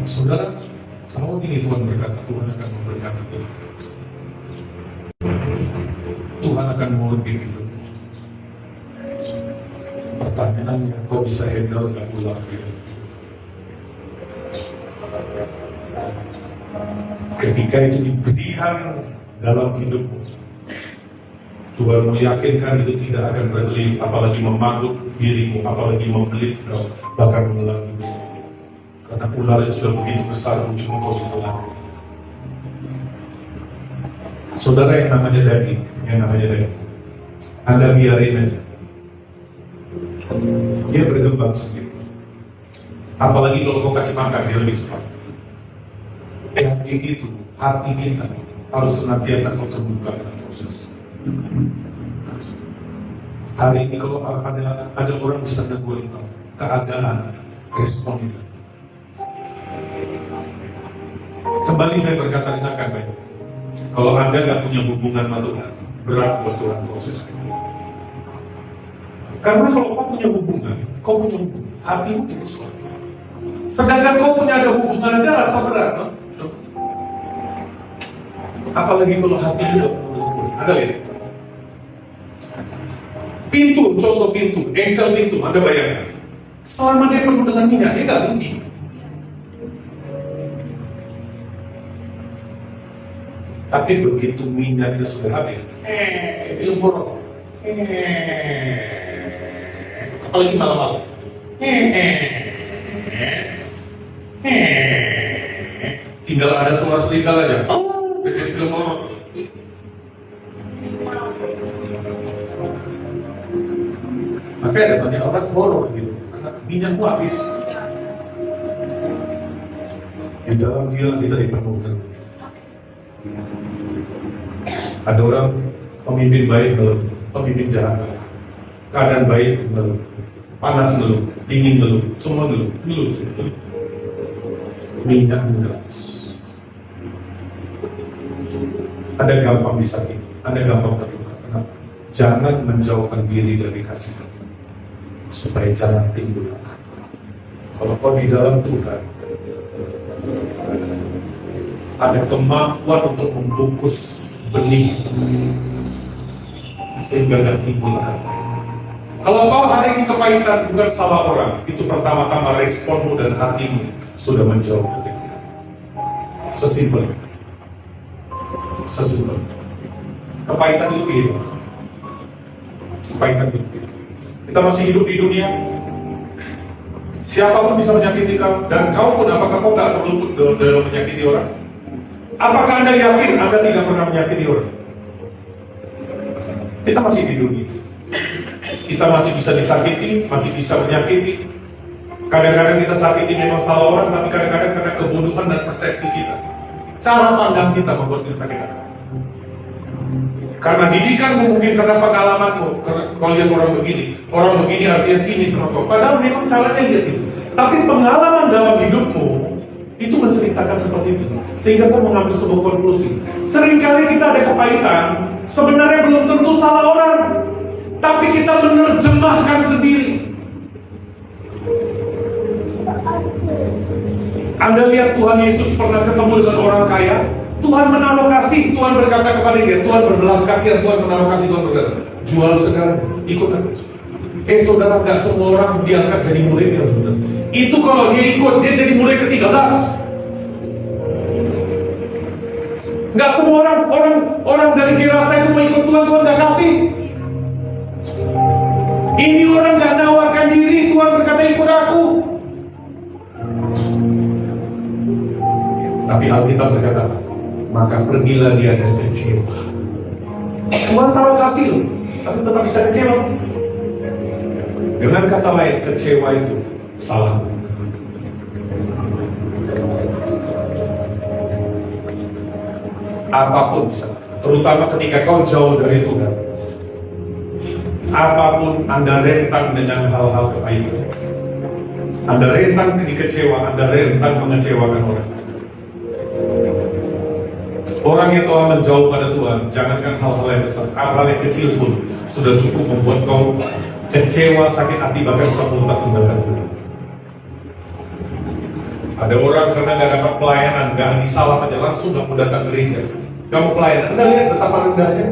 S1: Saudara, tahun ini Tuhan berkata, Tuhan akan memberkati kita. Tuhan akan memimpin hidup. Pertanyaannya, kau bisa handle gak ular hidup? Ketika itu diberikan dalam hidupmu, Tuhan meyakinkan itu tidak akan berkelim, apalagi memagut dirimu, apalagi membelit kau, bahkan mengulangi. Karena ular itu sudah begitu besar, ujung kau ditelan. Saudara, yang namanya daging, Anda biarin aja. Dia berkembang sendiri. Apalagi kalau kau kasih makan, dia lebih cepat. Yang itu, hati kita harus senantiasa kau terbuka dengan proses. Hari ini kalau ada orang bisa negur kau, keadaan, respon kita. Kembali saya berkata, dengarkan baik. Kalau Anda nggak punya hubungan sama Tuhan, berat buat Tuhan proses. Karena kalau kau punya hubungan, hatimu tidak suara. Sedangkan kau punya ada hubungan aja rasa berat, kan? Apalagi kalau hatimu tidak penuh. Ada lihat? Pintu, contoh pintu, engsel pintu, Anda bayangkan. Selama dia penuh dengan minyak, dia nggak bunyi. Tapi begitu minyaknya sudah habis, film horor. Apalagi malam-malam. Tinggal ada suara serigala aja. Udah jadi film horor. Makanya ada banyak orang horor gitu, karena minyakmu habis. Di dalam dia kita dipenuhkan. Ada orang pemimpin baik belum, pemimpin jahat. Keadaan baik belum, panas belum, dingin belum, semua belum. Minyak habis. Anda gampang disakiti, Anda gampang terluka. Kenapa? Jangan menjauhkan diri dari kasih Tuhan, supaya jangan timbul. Kalau kau di dalam Tuhan, ada kemampuan untuk membungkus benih sehingga tidak timbul akar. Kalau kau hari ini kepahitan bukan salah orang, itu pertama-tama responmu dan hatimu sudah menjauh dari Tuhan. Sesimpel. Kepahitan itu kehidupan. Kepahitan itu kehidupan. Kita masih hidup di dunia. Siapapun bisa menyakiti kamu, dan kau pun apakah kau tidak terluput dalam menyakiti orang? Apakah Anda yakin Anda tidak pernah menyakiti orang? Kita masih di dunia. Kita masih bisa disakiti, masih bisa menyakiti. Kadang-kadang kita sakiti memang salah orang, tapi kadang-kadang karena kebodohan dan persepsi kita. Cara pandang kita membuat kita sakit hati. Karena didikanmu mungkin, karena pengalamanmu. Karena kalau lihat orang begini artinya sini sama kau. Padahal memang caranya lihat itu. Tapi pengalaman dalam hidupmu itu menceritakan seperti itu, sehingga kau mengambil sebuah konklusi. Seringkali kita ada kepahitan, sebenarnya belum tentu salah orang, tapi kita menerjemahkan sendiri. Anda lihat Tuhan Yesus pernah ketemu dengan orang kaya. Tuhan menaruh kasih, Tuhan berkata kepada dia, Tuhan berbelas kasihan, Tuhan menaruh kasih, Tuhan berkata, jual sekarang, ikut aku. Saudara, gak semua orang diangkat jadi muridnya, saudara. Itu kalau dia ikut, dia jadi murid ke-13. Gak semua orang dari Gerasa itu mau ikut Tuhan, Tuhan gak kasih. Ini orang gak nawarkan diri, Tuhan berkata ikut aku. Tapi Alkitab berkata, maka pergilah dia dan kecewa. Tuhan taruh kasih loh, tapi tetap bisa kecewa. Dengan kata lain, kecewa itu salah. Apapun bisa, terutama ketika kau jauh dari Tuhan. Apapun Anda rentang dengan hal-hal kepahitan. Anda rentang kekecewaan, Anda rentang mengecewakan orang. Orang yang telah menjauh pada Tuhan, jangankan hal-hal yang besar, hal-hal yang kecil pun sudah cukup membuat kau kecewa, sakit hati, bahkan bisa muntah tinggalkan Tuhan. Ada orang karena gak dapat pelayanan, gak disalah aja, langsung gak mau datang gereja. Gak mau pelayanan. Anda lihat betapa rendahnya.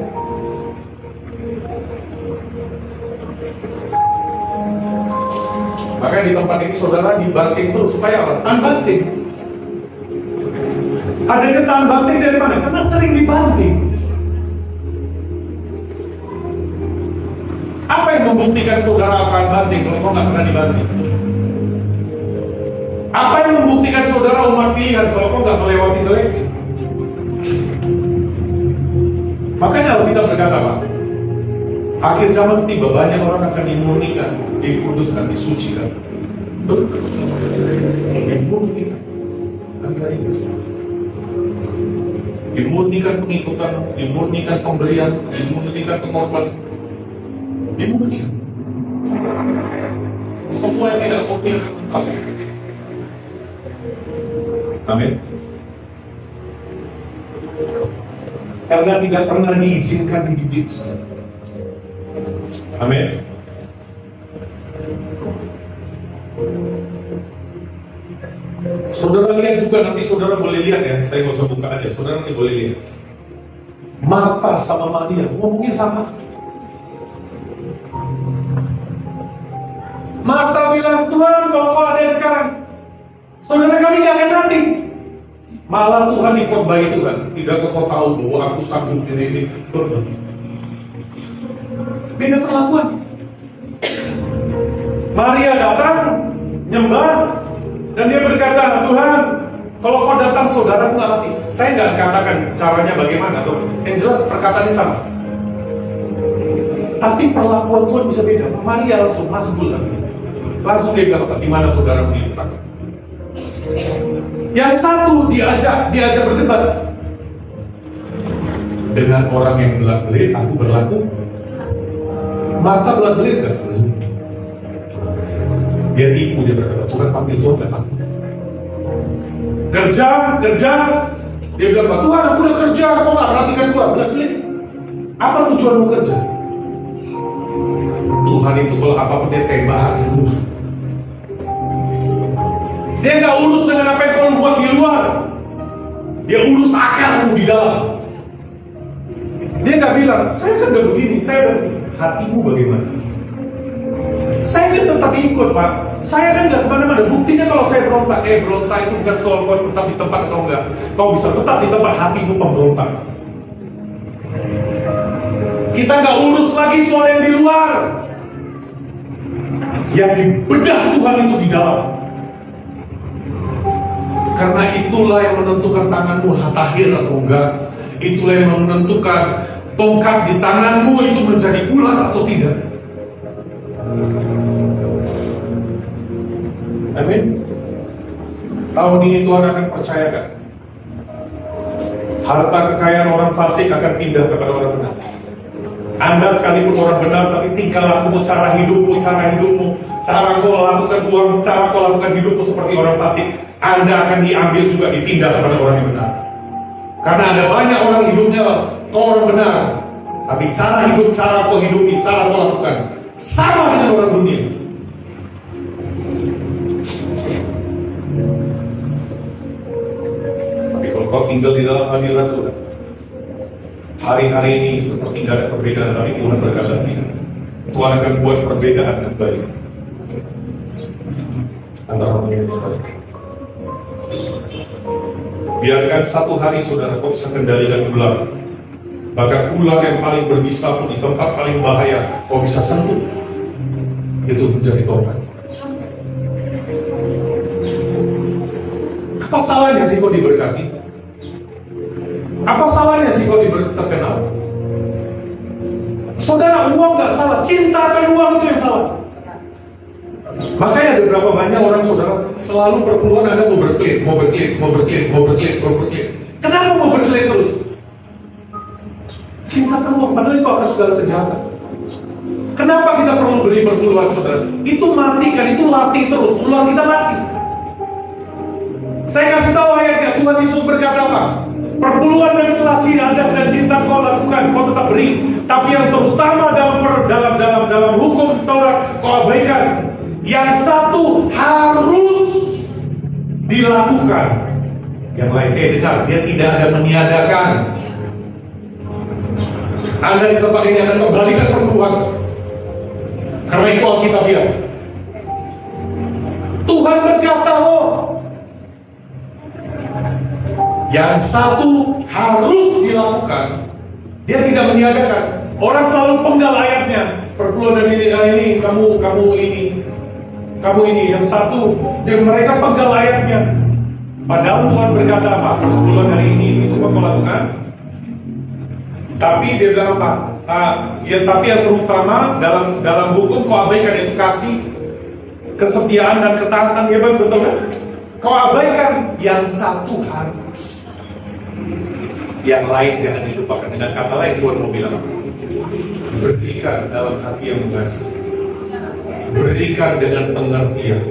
S1: Maka di tempat ini saudara dibanting terus, supaya apa? Tahan banting. Adanya tahan banting dari mana? Karena sering dibanting. Apa yang membuktikan saudara akan banting kalau kau nggak pernah dibanting? Apa yang membuktikan saudara umat pilihan kalau kau nggak melewati seleksi? Makanya Alkitab berkata apa? Akhir zaman tiba, banyak orang akan dimurnikan, dikuduskan, disucikan. Betul? Dimurnikan. Dimurnikan pengikutan, dimurnikan pemberian, dimurnikan pengorbanan, dimurnikan. Semua yang tidak murni akan habis. Amin. Karena tidak pernah diizinkan dididik. Amin. Saudara lihat juga, nanti saudara boleh lihat ya, saya nggak usah buka aja, saudara nanti boleh lihat. Marta sama Maria ngomongnya sama. Marta bilang, Tuhan kalau kau ada sekarang, saudara kami nggak akan mati. Malah Tuhan dikhotbahi Tuhan, tidak kau tahu bahwa aku sanggup ini berbagi. Beda perlakuan. Maria datang, nyembah, dan dia berkata, Tuhan, kalau kau datang saudaraku nggak mati. Saya nggak katakan caranya bagaimana, atau yang jelas perkataannya sama. Tapi perlakuan Tuhan bisa beda. Maria langsung masuk bulan. Langsung dia bilang, di mana saudara diletakkan? Yang satu diajak berdebat. Dengan orang yang belak-belit, aku berlaku. Marta belak-belit kan? Dia tipu, dia berkata, Tuhan panggil Tuhan gak aku. Kerja. Dia bilang, Tuhan aku udah kerja, kok gak perhatikan gua? Belak-belit. Apa tujuanmu kerja? Tuhan itu kalau apapun dia tembak hati musuh. Dia gak urus dengan apa yang kau buat di luar. Dia urus akarmu di dalam. Dia gak bilang, saya kan udah begini, saya udah begini. Hatimu bagaimana? Saya kan tetap ikut, Pak. Saya kan nggak kemana-mana. Buktinya kalau saya berontak, berontak itu bukan soal kau tetap di tempat atau enggak. Kau bisa tetap di tempat, hatimu pemberontak. Kita nggak urus lagi soal yang di luar. Yang dibedah Tuhan itu di dalam. Karena itulah yang menentukan tanganmu tahir atau enggak. Itulah yang menentukan tongkat di tanganmu itu menjadi ular atau tidak. Amin. Tahun ini Tuhan akan percayakan harta kekayaan orang fasik akan pindah kepada orang benar. Anda sekalipun orang benar, tapi tingkah lakumu, cara hidupmu, cara kau lakukan uang, cara kau lakukan hidupmu seperti orang fasik, Anda akan diambil juga dipindah kepada orang yang benar. Karena ada banyak orang hidupnya kau orang benar, tapi cara hidup, cara kau hidupi, cara kau lakukan sama dengan orang dunia. Kau tinggal di dalam hadirat Tuhan. Hari-hari ini seperti tidak ada perbedaan, tapi Tuhan berkata tidak. Tuhan akan buat perbedaan kembali antara orang yang saudara. Biarkan satu hari saudara kau bisa kendalikan ular. Bahkan ular yang paling berbisa pun di tempat paling bahaya kau bisa sentuh. Itu menjadi tobat. Apa salahnya sih kau diberkati? Apa salahnya sih kalau terkenal? Saudara, uang gak salah, cinta akan uang itu yang salah. Makanya ada berapa banyak orang saudara selalu berpeluang Anda mau berkelit. Kenapa mau berkelit terus? Cinta akan uang, padahal itu akan segala kejahatan. Kenapa kita perlu beri berpeluang saudara? Itu mati kan, itu latih terus, ulang kita latih. Saya kasih tahu ayatnya, Tuhan Yesus berkata apa? Perpuluhan dan selasih hadas dan cinta kau lakukan, kau tetap beri. Tapi yang terutama dalam hukum Taurat kau abaikan. Yang satu harus dilakukan. Yang lain, dengar, dia tidak ada meniadakan. Anda di tempat ini akan kembalikan perpuluhan. Karena itu Alkitabiah. Tuhan berkata loh. Yang satu harus dilakukan. Dia tidak meniadakan. Orang selalu penggal ayatnya. Perpuluhan dari ini, kamu ini. Yang satu, dan mereka penggal ayatnya. Padahal Tuhan berkata apa? Perpuluhan hari ini semua kau lakukan. Tapi dia bilang apa? Tapi yang terutama dalam hukum kau abaikan, itu kasih, kesetiaan dan ketaatan. Ya betul kan? Kau abaikan, yang satu harus. Yang lain jangan dilupakan. Dengan kata lain Tuhan mau bilang, berikan dalam hati yang mengasihi, berikan dengan pengertian,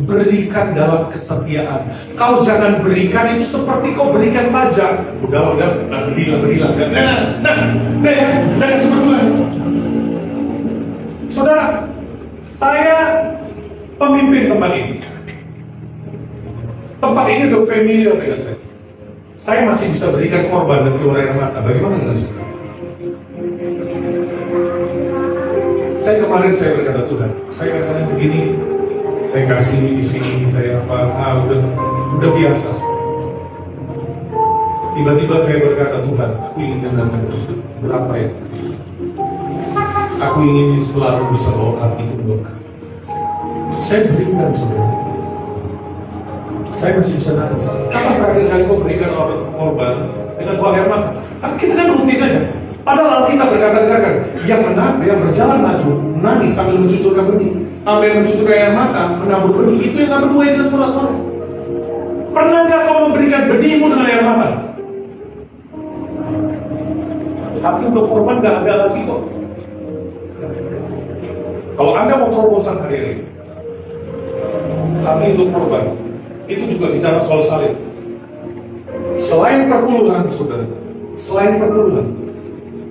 S1: berikan dalam kesetiaan. Kau jangan berikan itu seperti kau berikan pajak. Udah berilah. Nah, seperti itu. Saudara, saya familiar dengan saya. Saya masih bisa berikan korban dan keluar air mata. Bagaimana dengan saya? Saya kemarin saya berkata, Tuhan, saya kadang-kadang begini, saya kasih di sini, saya udah biasa. Tiba-tiba saya berkata, Tuhan, aku ingin mendengar berapa ya? Aku ingin selalu bisa bawa hati untuk saya berikan saudara. Saya masih bisa nangis. Kapan terakhir kali kau berikan korban dengan buah air mata? Tapi kita kan rutin aja. Padahal kita berkata-kata yang berjalan maju, menangis sambil mencucurkan benih, sambil mencucurkan air mata, menabur benih, itu yang akan menuai dengan sorak-sorai. Pernahkah kau memberikan benihmu dengan air mata? Tapi untuk korban gak ada lagi kok. Kalau Anda mau terobosan hari ini, tapi untuk korban, itu juga bicara soal salib. Selain perpuluhan, saudara, selain perpuluhan,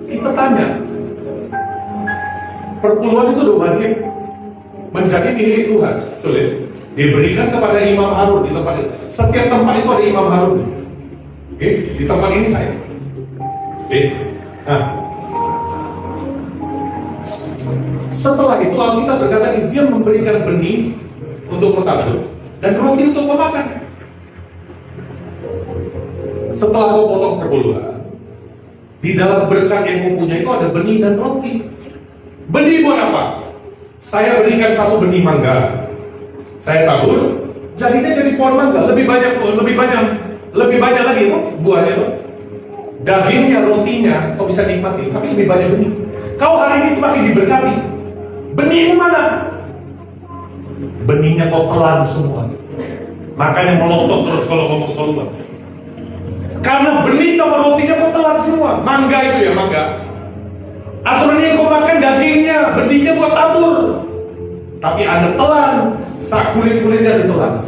S1: kita tanya, perpuluhan itu udah wajib menjadi milik Tuhan, betul ya? Diberikan kepada Imam Harun di tempat itu. Setiap tempat itu ada Imam Harun. Oke, di tempat ini saya. Oke, nah, setelah itu Alkitab berkata dia memberikan benih untuk menabur dan roti untuk memakan. Setelah kau potong perpuluhan, di dalam berkat yang kau punya itu ada benih dan roti. Benih buat apa? Saya berikan satu benih mangga, saya tabur, jadinya jadi pohon mangga, lebih banyak lagi tuh buahnya tuh. Dagingnya, rotinya, kau bisa nikmati, tapi lebih banyak benih. Kau hari ini semakin diberkati. Benihmu mana? Benihnya kau telan semua. Makanya melotot terus kalau ngomong Solomon. Karena benih sama rotinya kau telan semua. Mangga itu ya, mangga. Aturannya kau makan dagingnya, benihnya buat tabur. Tapi Anda telan, sak kulit-kulitnya ditelan.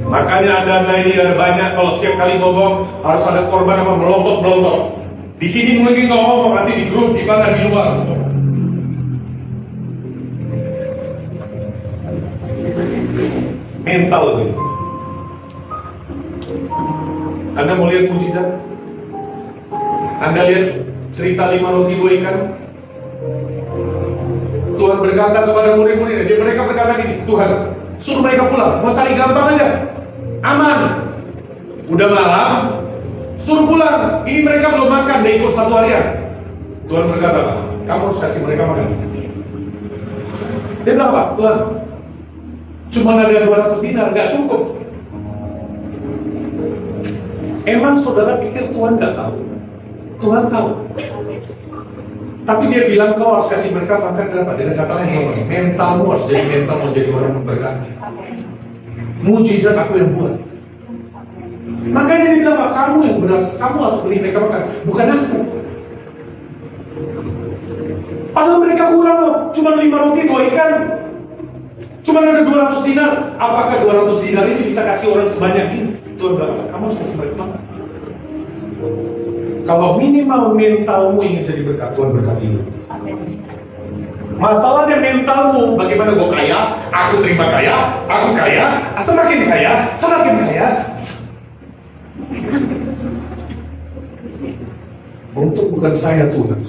S1: Makanya Anda ini ada banyak, kalau setiap kali ngomong harus ada korban apa melontot. Di sini mungkin kau ngomong, nanti di grup, di mana, di luar. Mental itu. Anda mau lihat mujizat? Anda lihat cerita 5 roti 2 ikan? Tuhan berkata kepada murid-muridnya, mereka berkata gini, Tuhan, suruh mereka pulang, mau cari gampang aja, aman. Udah malam, suruh pulang. Ini mereka belum makan, dia ikut 1 harian. Tuhan berkata, kamu harus kasih mereka makan. Dia bilang apa? Tuhan, cuma ada 200 dinar, gak cukup. Emang saudara pikir Tuhan gak tahu? Tuhan tahu. Tapi dia bilang kau harus kasih mereka makan kenapa? Dia kata lain, mentalmu harus jadi mental mau jadi orang memberkati. Mujizat aku yang buat. Makanya dia bilang, kamu yang benar, kamu harus beri mereka makan, bukan aku. Padahal mereka kurang loh, cuma 5 roti 2 ikan, cuma ada 200 dinar. Apakah 200 dinar ini bisa kasih orang sebanyak ini? Tuhan bilang, kamu harus kasih mereka makan. Kalau minimal mentalmu ingin jadi berkat, Tuhan berkati lu. Masalahnya mentalmu, bagaimana gue kaya, aku terima kaya, aku kaya, semakin kaya. Untuk bukan saya Tuhan.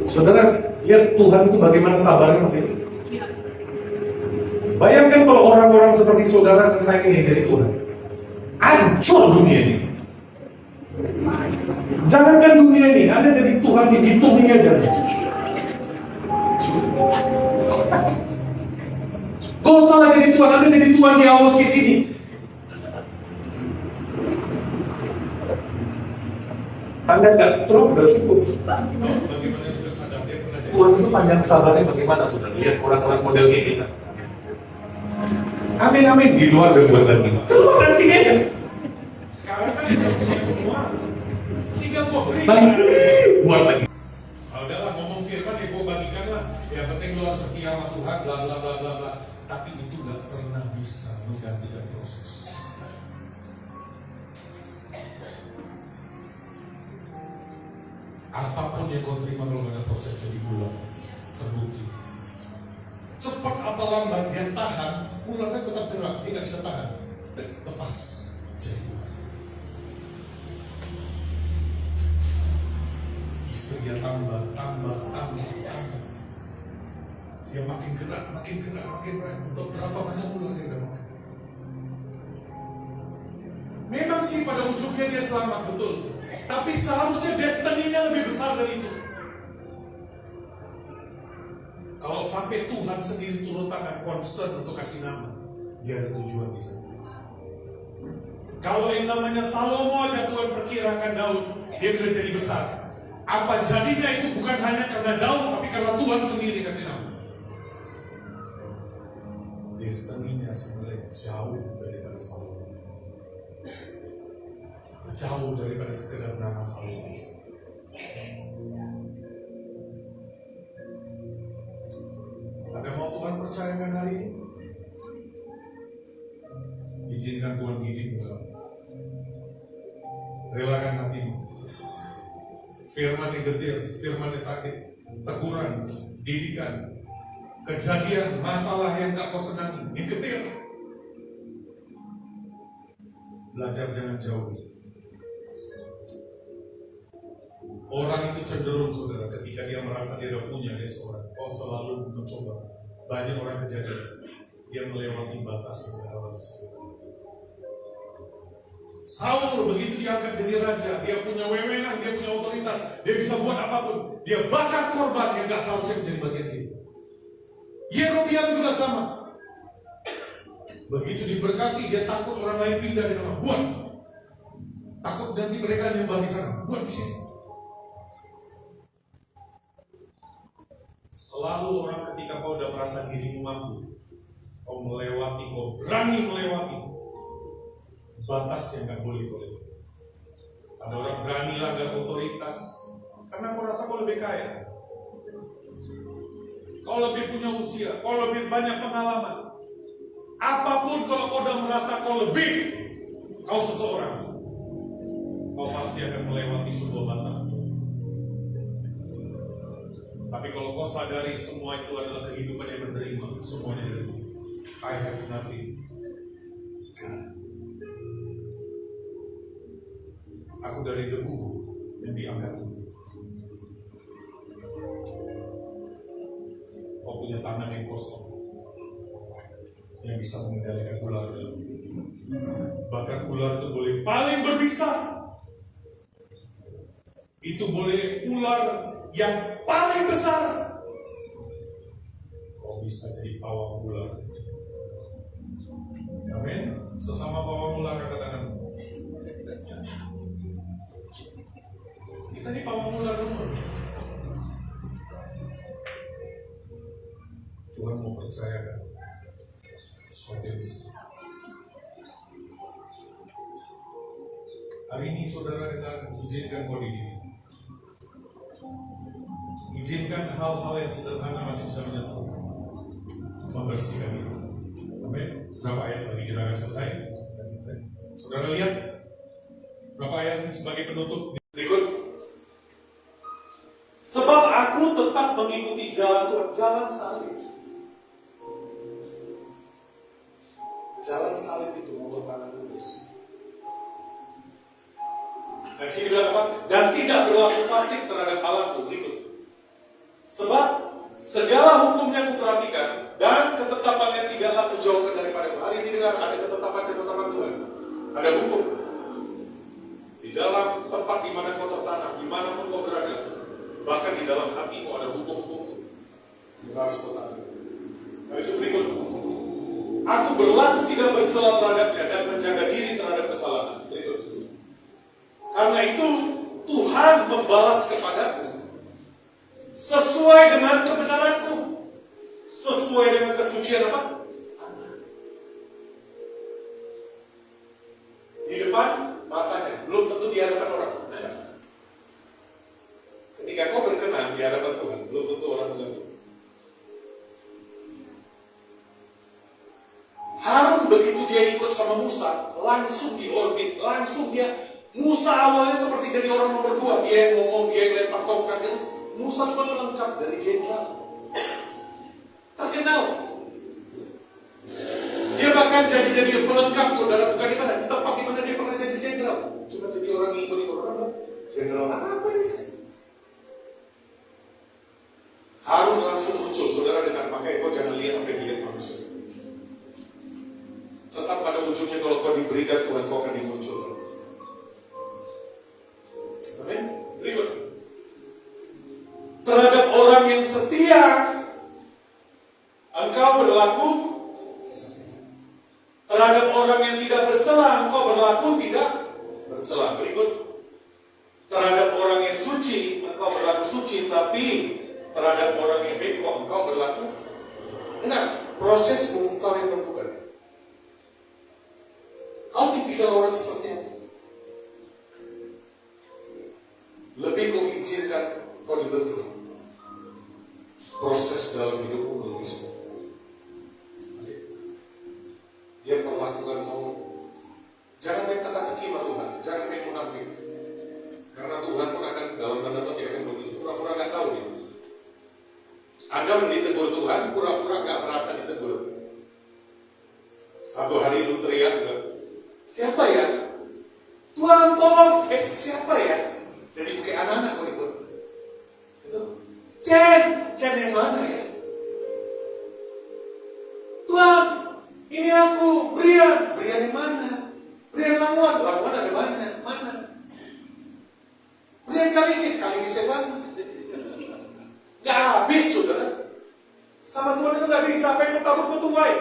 S1: Saudara, lihat Tuhan itu bagaimana sabarnya waktu itu. Bayangkan kalau orang-orang seperti saudara dan saya ini jadi Tuhan. Hancur dunia ini. Jangankan dunia ini, Anda jadi Tuhan di Bitung aja. Kau salah jadi Tuhan, Anda jadi Tuhan di AOC sini. Anda gak stroke, gak cukup. Tuhan itu panjang sabarnya bagaimana saudara? Lihat orang-orang model kayak kita. Amin, di luar gak buat lagi. Keluar sini aja. Sekarang kan sudah punya semua. Tinggal mau beri. Buat lagi. Udahlah ngomong firman ya gue bagikan lah. Yang penting lu harus setia sama Tuhan, bla bla bla bla bla. Tapi itu gak pernah bisa menggantikan proses. Apapun yang kau terima kalau gak ada proses jadi gula. terbukti. Cepat apa lambat dia tahan, ularnya tetap gerak, dia nggak bisa tahan. Lepas jadi ular. Istri dia tambah. Dia makin gerak. Untuk berapa banyak ular yang dia makan. Memang sih pada ujungnya dia selamat, betul. Tapi seharusnya destiny-nya lebih besar dari itu. Kalau sampai Tuhan sendiri turun tangan, concern untuk kasih nama, dia ada tujuan di sana. Kalau yang namanya Salomo aja Tuhan perkirakan Daud, dia bisa jadi besar. Apa jadinya itu bukan hanya karena Daud, tapi karena Tuhan sendiri kasih nama. Destiny-nya sebenarnya jauh daripada Salomo. Jauh daripada sekedar nama Salomo. Ada mau Tuhan percayakan hari ini? Izinkan Tuhan didik engkau. Relakan hatimu. Firman yang getir, firman yang sakit, teguran, didikan, kejadian, masalah yang gak kau senangi, yang getir. Belajar jangan jauh. Orang itu cenderung, saudara, ketika dia merasa dia udah punya, dia seorang, kau selalu mencoba. Banyak orang kejadian, dia melewati batas yang harus. Saul begitu diangkat jadi raja, dia punya wewenang, dia punya otoritas, dia bisa buat apapun. Dia bakar korban yang gak seharusnya menjadi bagian dia. Yerobeam juga sama. Begitu diberkati, dia takut orang lain pindah di rumah. Buat. Takut nanti mereka nyembah di sana. Buat di sini. Selalu orang ketika kau udah merasa dirimu mampu, kau melewati, kau berani melewati batas yang gak boleh kau lewati. Ada orang berani langgar otoritas karena kau rasa kau lebih kaya, kau lebih punya usia, kau lebih banyak pengalaman. Apapun kalau kau udah merasa kau lebih, kau seseorang, kau pasti akan melewati sebuah batas itu. Tapi kalau kau sadari semua itu adalah kehidupan yang menerima, semuanya dari I have nothing. Aku dari debu yang diangkat itu. Kau punya tangan yang kosong yang bisa mengendalikan ular dalam hidup. Bahkan ular itu boleh paling berbisa. Itu boleh ular yang paling besar. Kau bisa jadi pawang ular. Amin. Sesama pawang ular angkat tanganmu. Kita ini pawang ular umur. Tuhan mau percayakan sesuatu yang besar. Hari ini saudara kita izinkan kau diri. Izinkan hal-hal yang sederhana masih bisa menyentuh, membersihkan itu. Amin. Berapa ayat lagi kita akan selesai? Saudara lihat berapa ayat sebagai penutup berikut. Sebab aku tetap mengikuti jalan Tuhan, jalan salib. Jalan salib itu membuat tangan lurus. Nah, sini bilang apa? Dan tidak berlaku fasik terhadap Allahku. Berikut. Sebab segala hukumnya kuperhatikan dan ketetapannya tidaklah kujauhkan daripada. Hari ini dengar ada ketetapan Tuhan. Ada hukum. Di dalam tempat di mana kau tertanam, dimanapun kau berada, bahkan di dalam hatimu ada hukum-hukum yang harus kau taati. Habis berikut. Aku berlaku tidak bercela terhadapnya dan menjaga diri terhadap kesalahan. Berikut. Karena itu Tuhan membalas kepadaku sesuai dengan kebenaranku, sesuai dengan kesucian apa? Di depan matanya, belum tentu di hadapan orang. Ketika kau berkenan di hadapan Tuhan, belum tentu orang mengerti. Harun begitu dia ikut sama Musa, langsung diorbit, langsung dia. Musa awalnya seperti jadi orang nomor 2, dia yang ngomong, dia yang lempar tongkat. Musa cuma melengkap dari jenderal.
S2: kenal. Dia bahkan jadi pelengkap saudara, bukan di mana, di tempat di mana dia pernah jadi jenderal. Cuma jadi orang yang ikut orang, jenderal apa ini sih? Harun langsung muncul, saudara, dengan pakai kau jangan lihat apa yang dilihat manusia. Tetap pada ujungnya kalau kau diberikan Tuhan, kau akan dimuncul. Amin. Berikut. Terhadap orang yang setia, engkau berlaku setia. Terhadap orang yang tidak bercela, engkau berlaku tidak bercela. Berikut. Terhadap orang yang suci, engkau berlaku suci, tapi terhadap orang yang beko, engkau berlaku. Dengar, prosesmu engkau yang tentukan. Kau tipikal orang seperti apa? Lebih kau izinkan kau dibentuk. Proses dalam hidupmu lebih semua. Dia perlakukan kau. Jangan main teka-teki sama Tuhan, jangan main munafik. Karena Tuhan pun akan dalam tanda petik akan begitu. Pura-pura nggak tahu dia. Anda ditegur Tuhan, pura-pura nggak merasa ditegur. Satu hari lu teriak, siapa ya? Tuhan tolong, siapa ya? Jadi pakai anak-anak kau ikut. Itu, Cen yang mana ya? Tuhan, ini aku, Brian yang mana? Brian Languan ada mana? Brian Kalinis yang mana? Gak habis, saudara. Sama Tuhan itu gak bisa. Apa yang kau tabur kau tuai?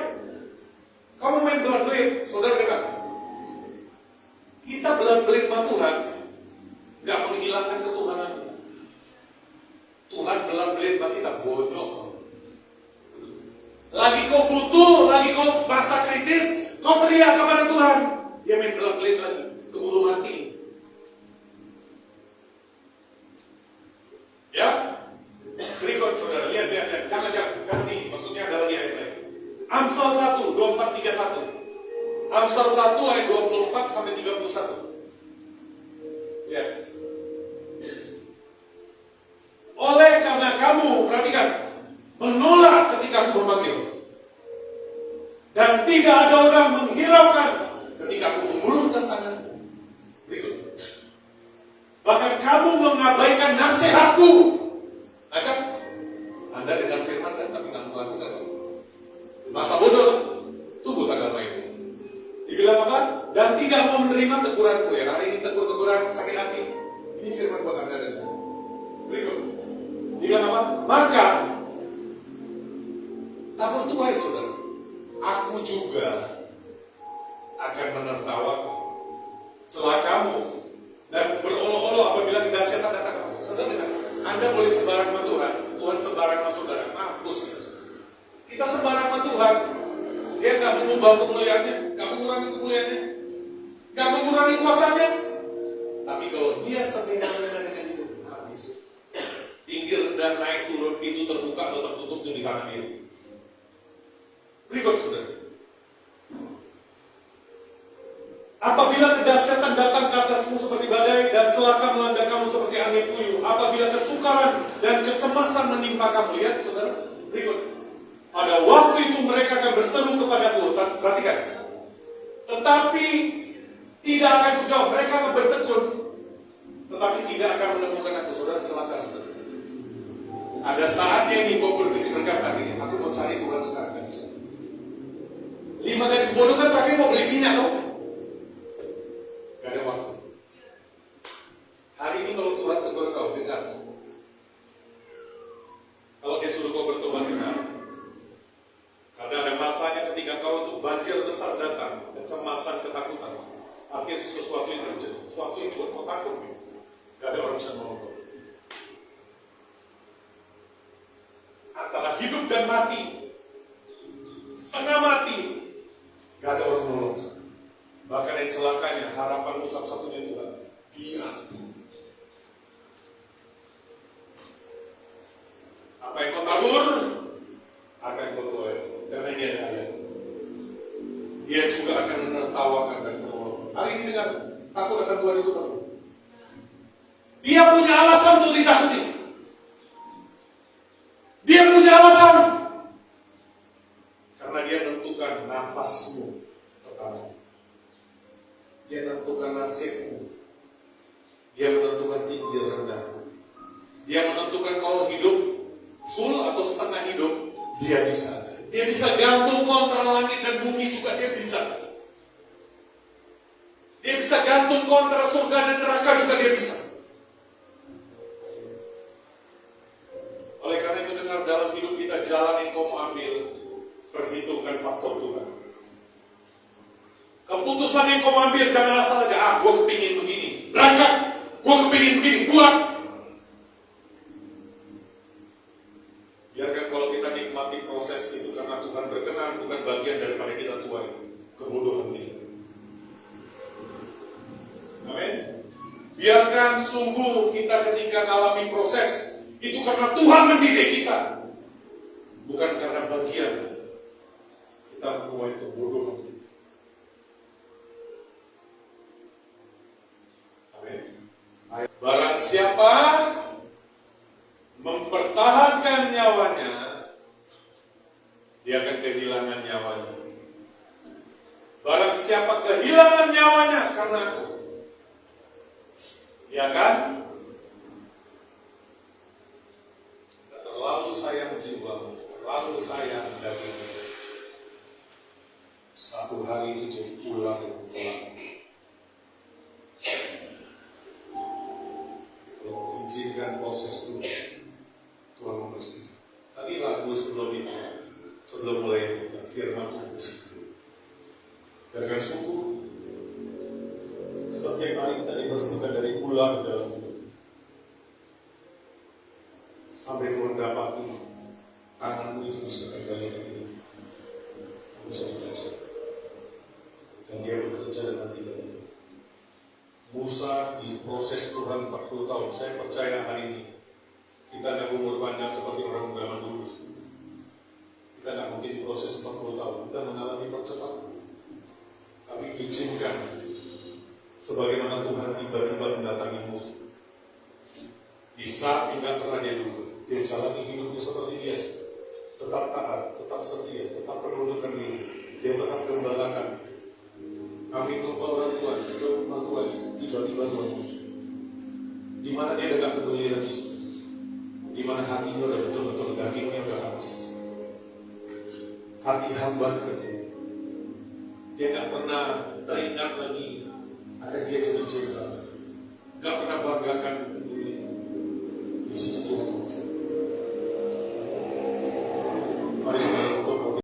S2: Kamu main duit, saudara dengar. Kita belan-belit sama Tuhan, gak menghilangkan ketuhanan. Tuhan belan-belit sama kita, bodoh. Lagi kau butuh, lagi kau masa kritis, kau teriak kepada Tuhan. Dia main belan-belit lagi, keburu mati. Ya? Berikut saudara, lihat. Jangan tinggi, maksudnya ada lagi ayat lain. Amsal 1, 24, 31. Amsal 1 ayat 24 sampai 31. Lihat. Oleh karena kamu, perhatikan, menolak ketika aku memanggil, dan tidak ada orang menghiraukan ketika aku mengulurkan tanganku. Berikut. Bahkan kamu mengabaikan nasihatku. Akan Anda dengar firman dan tapi nggak melakukan. Masa bodoh, tunggu tanggal main. Dibilang apa? Dan tidak mau menerima teguranku. Ya, hari ini teguran sakit hati. Ini firman buat Anda dan saya. Berikut. Dibilang apa? Maka tabur tuai, saudara. Aku juga akan menertawamu, celakamu, dan berolok-olok apabila kedahsyatan datang kamu. Saudara dengar, Anda boleh sembarang sama Tuhan, Tuhan sembarang sama saudara. Mampus kita sembarang sama Tuhan, dia nggak mengubah kemuliaannya, nggak mengurangi kemuliaannya, nggak mengurangi kuasanya. Tapi kalau dia semena-mena dengan itu, habis. Tinggi rendah naik turun, pintu terbuka atau tertutup itu di tangan dia. Berikut saudara. Apabila kedahsyatan datang ke atasmu seperti badai dan celaka melanda kamu seperti angin puyuh, apabila kesukaran dan kecemasan menimpa kamu, lihat saudara. Berikut. Pada waktu itu mereka akan berseru kepadaku, perhatikan. Tetapi tidak akan kujawab, mereka akan bertekun, tetapi tidak akan menemukan aku. Saudara celaka, saudara. Ada saatnya ini kau berkata ini, aku mau cari Tuhan sekarang, tidak bisa. 5 garis bodoh kan terakhir mau beli minyak dong. Gak ada waktu. Hari ini kalau Tuhan tegur kau, dengar. Kalau dia suruh kau bertobat, dengar. Karena ada masanya ketika kau untuk banjir besar datang, kecemasan, ketakutan. Akhirnya sesuatu yang terjadi, sesuatu yang buat kau takut. Gak ada orang bisa menolong kau. Antara hidup dan mati, setengah mati, gak ada orang menolong. Bahkan yang celakanya, harapan satu-satunya Tuhan, dia pun. Apa yang kau tabur, akan kau tuai. Karena ini ada ayat. Dia juga akan menertawakan dan menolong. Hari ini dengan takut akan Tuhan itu tahu. Dia punya alasan untuk ditakuti. Dia punya alasan. Dia menentukan nasibmu. Dia menentukan tinggi rendah. Dia menentukan kalau hidup full atau setengah hidup. Dia bisa. Dia bisa gantung kau antara langit dan bumi juga dia bisa. Dia bisa gantung kau antara surga dan neraka juga dia bisa. Oleh karena itu dengar dalam hidup kita jalan yang kau mau ambil, perhitungkan faktor Tuhan. Keputusan yang kau mau ambil jangan asal aja, gue kepingin begini, berangkat, gue kepingin begini, buat. Biarkan kalau kita nikmati proses itu karena Tuhan berkenan, bukan bagian daripada kita tuai kebodohan ini. Amin. Biarkan sungguh kita ketika mengalami proses itu karena Tuhan mendidik kita, bukan karena bagian kita menuai kebodohan. Amin. Barang siapa mempertahankan nyawanya, dia akan kehilangan nyawanya. Barang siapa kehilangan nyawanya karena aku, dia akan terlalu sayang jiwa, terlalu sayang daging. Satu hari itu jadi ulang. Kalau izinkan proses itu, Tuhan membersihkan. Tadi lagu sebelum itu, sebelum mulai firman Tuhan bersih. Biarkan sungguh setiap hari kita dibersihkan dari ular dalam hidup. Sampai Tuhan dapati tanganmu itu bisa kembali ke diri. Bisa dibaca. Dan dia bekerja dengan tiba-tiba. Musa diproses Tuhan 40 tahun. Saya percaya hari ini kita tidak umur panjang seperti orang zaman dulu. Kita tidak mungkin diproses 40 tahun. Kita mengalami percepatan. Tapi izinkan sebagaimana Tuhan tiba-tiba mendatangi musuh. Di saat tidak pernah dia duga, dia jalani hidupnya seperti biasa, tetap taat, tetap setia, tetap penundukan diri, dia tetap gembalakan. Kami lupa orang Tuhan, lupa Tuhan, tiba-tiba Tuhan muncul. Di mana dia tidak peduli lagi, di mana hatinya udah betul-betul dagingnya udah habis. Hati hamba kerja. Dia tidak pernah